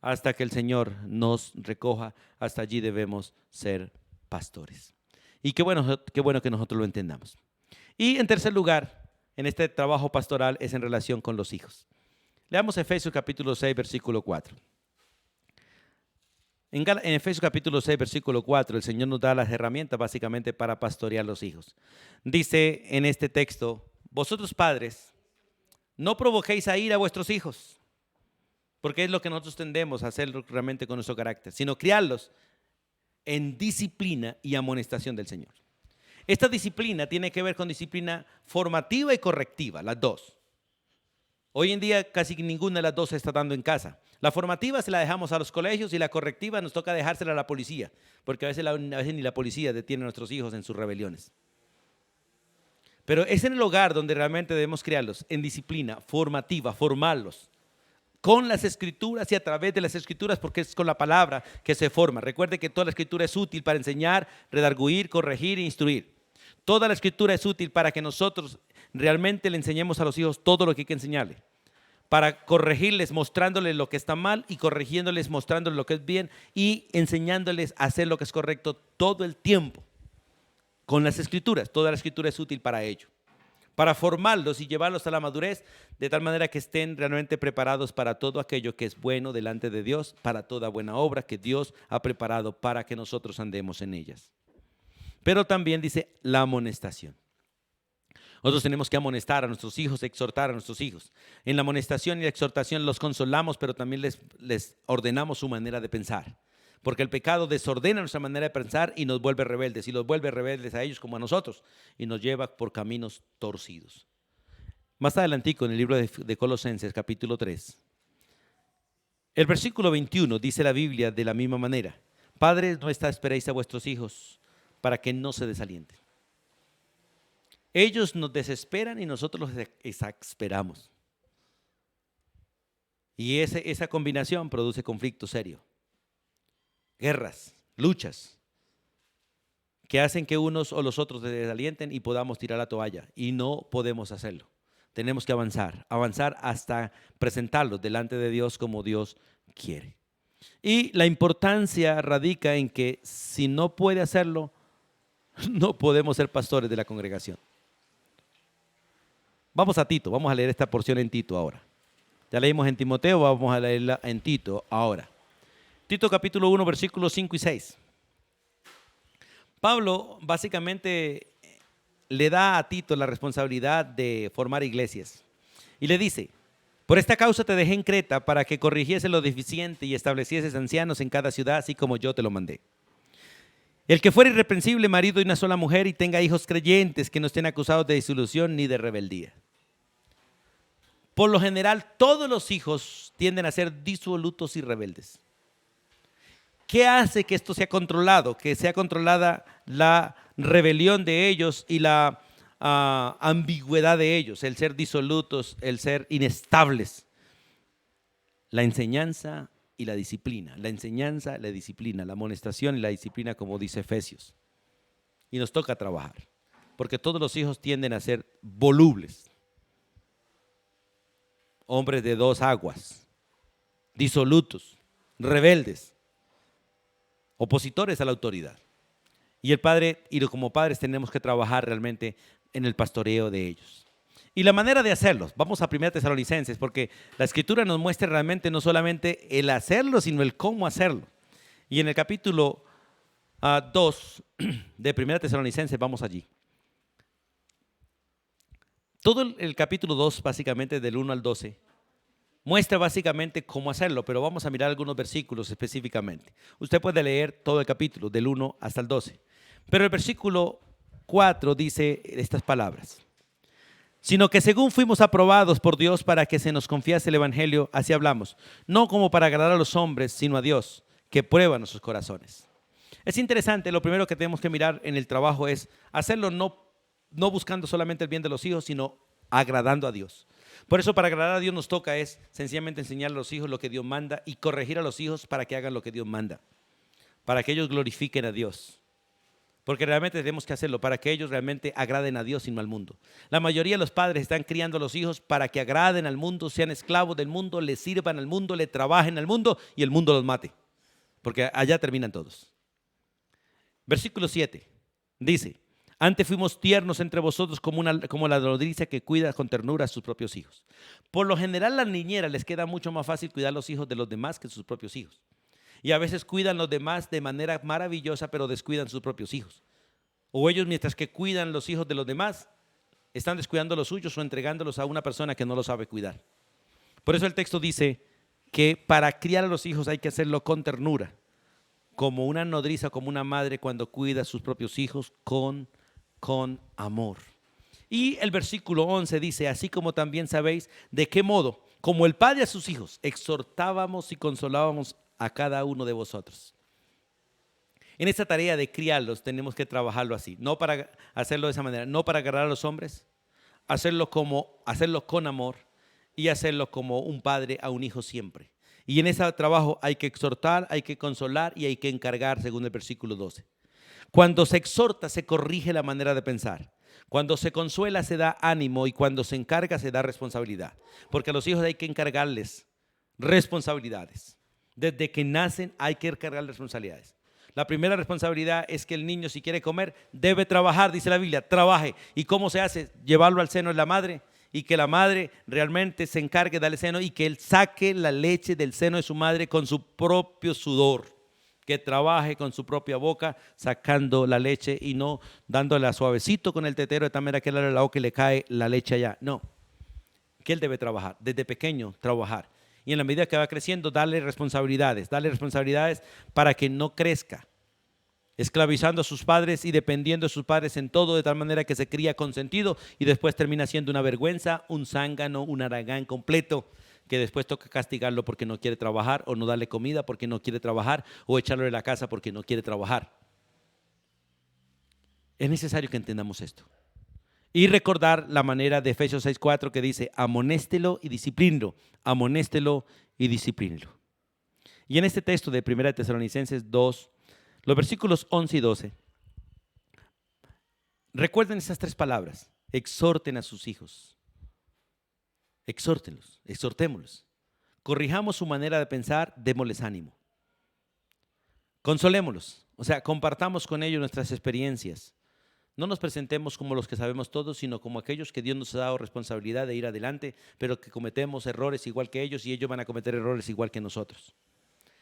hasta que el Señor nos recoja, hasta allí debemos ser pastores. Y qué bueno que nosotros lo entendamos. Y en tercer lugar, en este trabajo pastoral es en relación con los hijos. Leamos Efesios capítulo 6, versículo 4. En Efesios capítulo 6, versículo 4, el Señor nos da las herramientas básicamente para pastorear los hijos. Dice en este texto, vosotros padres, no provoquéis a ira a vuestros hijos, porque es lo que nosotros tendemos a hacer realmente con nuestro carácter, sino criarlos en disciplina y amonestación del Señor. Esta disciplina tiene que ver con disciplina formativa y correctiva, las dos. Hoy en día casi ninguna de las dos se está dando en casa. La formativa se la dejamos a los colegios y la correctiva nos toca dejársela a la policía, porque a veces ni la policía detiene a nuestros hijos en sus rebeliones. Pero es en el hogar donde realmente debemos criarlos en disciplina formativa, formarlos con las escrituras y a través de las escrituras, porque es con la palabra que se forma. Recuerde que toda la escritura es útil para enseñar, redarguir, corregir e instruir. Toda la escritura es útil para que nosotros realmente le enseñemos a los hijos todo lo que hay que enseñarle. Para corregirles, mostrándoles lo que está mal y corrigiéndoles, mostrándoles lo que es bien y enseñándoles a hacer lo que es correcto todo el tiempo. Con las escrituras, toda la escritura es útil para ello. Para formarlos y llevarlos a la madurez, de tal manera que estén realmente preparados para todo aquello que es bueno delante de Dios, para toda buena obra que Dios ha preparado para que nosotros andemos en ellas. Pero también dice la amonestación. Nosotros tenemos que amonestar a nuestros hijos, exhortar a nuestros hijos. En la amonestación y la exhortación los consolamos, pero también les ordenamos su manera de pensar. Porque el pecado desordena nuestra manera de pensar y nos vuelve rebeldes. Y los vuelve rebeldes a ellos como a nosotros. Y nos lleva por caminos torcidos. Más adelantico en el libro de Colosenses, capítulo 3. El versículo 21 dice la Biblia de la misma manera. Padres, no esperéis a vuestros hijos para que no se desalienten. Ellos nos desesperan y nosotros los exasperamos. Y esa combinación produce conflicto serio. Guerras, luchas, que hacen que unos o los otros se desalienten y podamos tirar la toalla. Y no podemos hacerlo. Tenemos que avanzar hasta presentarlos delante de Dios como Dios quiere. Y la importancia radica en que si no puede hacerlo, no podemos ser pastores de la congregación. Vamos a Tito, vamos a leer esta porción en Tito ahora. Ya leímos en Timoteo, vamos a leerla en Tito ahora. Tito capítulo 1, versículos 5 y 6. Pablo básicamente le da a Tito la responsabilidad de formar iglesias. Y le dice, por esta causa te dejé en Creta para que corrigiese lo deficiente y establecieses ancianos en cada ciudad, así como yo te lo mandé. El que fuera irreprensible, marido de una sola mujer y tenga hijos creyentes que no estén acusados de disolución ni de rebeldía. Por lo general, todos los hijos tienden a ser disolutos y rebeldes. ¿Qué hace que esto sea controlado? Que sea controlada la rebelión de ellos y la ambigüedad de ellos, el ser disolutos, el ser inestables. La enseñanza y la disciplina. La enseñanza, la disciplina, la amonestación y la disciplina, como dice Efesios. Y nos toca trabajar, porque todos los hijos tienden a ser volubles. Hombres de dos aguas, disolutos, rebeldes, opositores a la autoridad. Y el padre, y como padres tenemos que trabajar realmente en el pastoreo de ellos. Y la manera de hacerlos, vamos a 1 Tesalonicenses, porque la escritura nos muestra realmente no solamente el hacerlo, sino el cómo hacerlo. Y en el capítulo 2 de 1 Tesalonicenses, vamos allí. Todo el capítulo 2, básicamente del 1 al 12, muestra básicamente cómo hacerlo, pero vamos a mirar algunos versículos específicamente. Usted puede leer todo el capítulo, del 1 hasta el 12. Pero el versículo 4 dice estas palabras. Sino que según fuimos aprobados por Dios para que se nos confiase el evangelio, así hablamos. No como para agradar a los hombres, sino a Dios, que prueba nuestros corazones. Es interesante, lo primero que tenemos que mirar en el trabajo es hacerlo no buscando solamente el bien de los hijos, sino agradando a Dios. Por eso para agradar a Dios nos toca es sencillamente enseñar a los hijos lo que Dios manda y corregir a los hijos para que hagan lo que Dios manda, para que ellos glorifiquen a Dios. Porque realmente tenemos que hacerlo para que ellos realmente agraden a Dios y no al mundo. La mayoría de los padres están criando a los hijos para que agraden al mundo, sean esclavos del mundo, le sirvan al mundo, le trabajen al mundo y el mundo los mate. Porque allá terminan todos. Versículo 7 dice, antes fuimos tiernos entre vosotros como la nodriza que cuida con ternura a sus propios hijos. Por lo general a las niñeras les queda mucho más fácil cuidar los hijos de los demás que sus propios hijos. Y a veces cuidan los demás de manera maravillosa, pero descuidan sus propios hijos. O ellos, mientras que cuidan los hijos de los demás, están descuidando los suyos o entregándolos a una persona que no los sabe cuidar. Por eso el texto dice que para criar a los hijos hay que hacerlo con ternura, como una nodriza, como una madre cuando cuida a sus propios hijos con amor. Y el versículo 11 dice, así como también sabéis de qué modo, como el Padre a sus hijos, exhortábamos y consolábamos a cada uno de vosotros. En esta tarea de criarlos tenemos que trabajarlo así, no para hacerlo de esa manera, no para agarrar a los hombres, hacerlo con amor y hacerlo como un padre a un hijo siempre. Y en ese trabajo hay que exhortar, hay que consolar y hay que encargar, según el versículo 12. Cuando se exhorta, se corrige la manera de pensar. Cuando se consuela, se da ánimo, y cuando se encarga, se da responsabilidad. Porque a los hijos hay que encargarles responsabilidades. Desde que nacen hay que encargarles responsabilidades. La primera responsabilidad es que el niño, si quiere comer, debe trabajar, dice la Biblia, trabaje. ¿Y cómo se hace? Llevarlo al seno de la madre, y que la madre realmente se encargue de darle seno, y que él saque la leche del seno de su madre con su propio sudor, que trabaje con su propia boca sacando la leche y no dándola suavecito con el tetero de tal manera que él al lado que le cae la leche allá. No, que él debe trabajar, desde pequeño trabajar. Y en la medida que va creciendo, darle responsabilidades para que no crezca esclavizando a sus padres y dependiendo de sus padres en todo, de tal manera que se cría consentido y después termina siendo una vergüenza, un zángano, un haragán completo, que después toca castigarlo porque no quiere trabajar, o no darle comida porque no quiere trabajar, o echarlo de la casa porque no quiere trabajar. Es necesario que entendamos esto y recordar la manera de Efesios 6:4 que dice: amonéstelo y disciplínelo, amonéstelo y disciplínelo. Y en este texto de 1 Tesalonicenses 2, los versículos 11 y 12, recuerden esas tres palabras: exhorten a sus hijos, exhórtenlos, exhortémoslos, corrijamos su manera de pensar, démosles ánimo, consolémoslos, o sea, compartamos con ellos nuestras experiencias. No nos presentemos como los que sabemos todo, sino como aquellos que Dios nos ha dado responsabilidad de ir adelante, pero que cometemos errores igual que ellos, y ellos van a cometer errores igual que nosotros.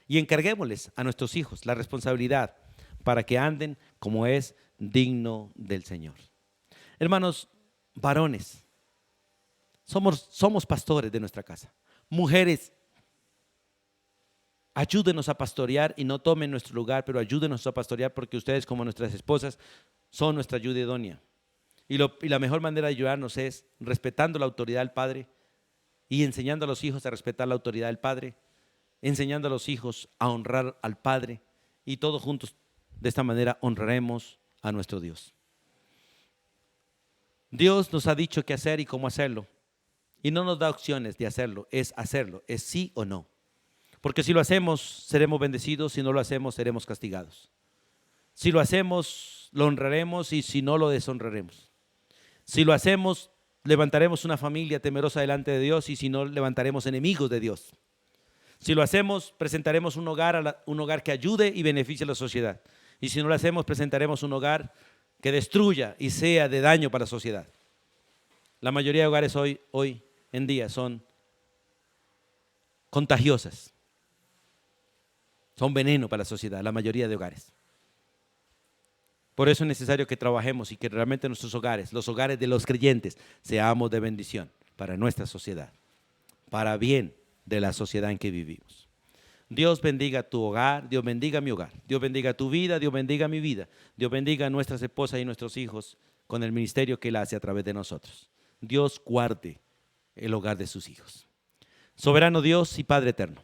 Y encarguémosles a nuestros hijos la responsabilidad para que anden como es digno del Señor. Hermanos, varones, somos pastores de nuestra casa. Mujeres, ayúdenos a pastorear y no tomen nuestro lugar, pero ayúdenos a pastorear, porque ustedes, como nuestras esposas, son nuestra ayuda idónea. Y la mejor manera de ayudarnos es respetando la autoridad del Padre y enseñando a los hijos a respetar la autoridad del Padre, enseñando a los hijos a honrar al Padre, y todos juntos de esta manera honraremos a nuestro Dios. Dios nos ha dicho qué hacer y cómo hacerlo, y no nos da opciones de hacerlo, es sí o no. Porque si lo hacemos, seremos bendecidos; si no lo hacemos, seremos castigados. Si lo hacemos, lo honraremos, y si no, lo deshonraremos. Si lo hacemos, levantaremos una familia temerosa delante de Dios, y si no, levantaremos enemigos de Dios. Si lo hacemos, presentaremos un hogar que ayude y beneficie a la sociedad. Y si no lo hacemos, presentaremos un hogar que destruya y sea de daño para la sociedad. La mayoría de hogares hoy en día son contagiosas, son veneno para la sociedad, la mayoría de hogares. Por eso es necesario que trabajemos y que realmente nuestros hogares, los hogares de los creyentes, seamos de bendición para nuestra sociedad, para bien de la sociedad en que vivimos. Dios bendiga tu hogar, Dios bendiga mi hogar, Dios bendiga tu vida, Dios bendiga mi vida, Dios bendiga a nuestras esposas y nuestros hijos con el ministerio que Él hace a través de nosotros. Dios guarde el hogar de sus hijos. Soberano Dios y Padre eterno,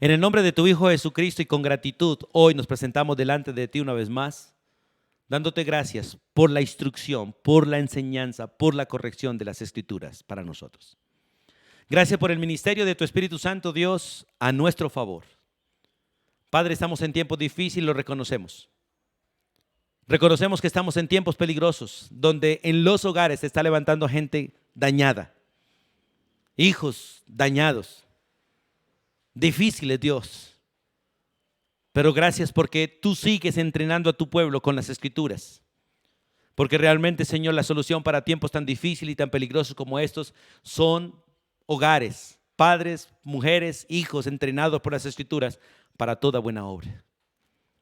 en el nombre de tu Hijo Jesucristo y con gratitud, hoy nos presentamos delante de ti una vez más, dándote gracias por la instrucción, por la enseñanza, por la corrección de las Escrituras para nosotros. Gracias por el ministerio de tu Espíritu Santo, Dios, a nuestro favor. Padre, estamos en tiempos difíciles, lo reconocemos. Reconocemos que estamos en tiempos peligrosos, donde en los hogares se está levantando gente dañada, hijos dañados, difíciles, Dios. Pero gracias porque tú sigues entrenando a tu pueblo con las Escrituras. Porque realmente, Señor, la solución para tiempos tan difíciles y tan peligrosos como estos son hogares, padres, mujeres, hijos entrenados por las Escrituras para toda buena obra.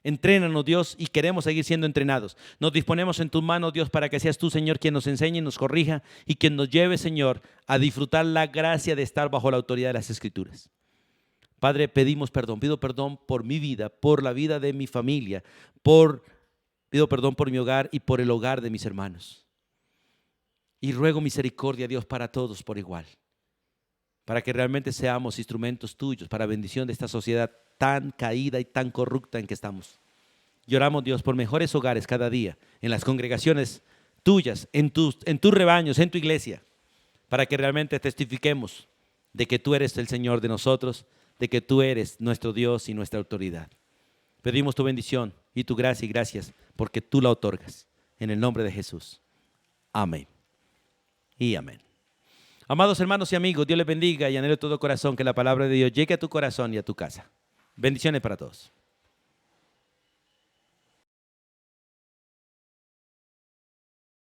Entrénanos, Dios, y queremos seguir siendo entrenados. Nos disponemos en tus manos, Dios, para que seas tú, Señor, quien nos enseñe y nos corrija, y quien nos lleve, Señor, a disfrutar la gracia de estar bajo la autoridad de las Escrituras. Padre, pido perdón por mi vida, por la vida de mi familia, pido perdón por mi hogar y por el hogar de mis hermanos. Y ruego misericordia, Dios, para todos por igual, para que realmente seamos instrumentos tuyos para bendición de esta sociedad tan caída y tan corrupta en que estamos. Y oramos, Dios, por mejores hogares cada día, en las congregaciones tuyas, en tus rebaños, en tu iglesia, para que realmente testifiquemos de que tú eres el Señor de nosotros, de que tú eres nuestro Dios y nuestra autoridad. Pedimos tu bendición y tu gracia y gracias porque tú la otorgas. En el nombre de Jesús. Amén. Y amén. Amados hermanos y amigos, Dios les bendiga y anhelo de todo corazón que la palabra de Dios llegue a tu corazón y a tu casa. Bendiciones para todos.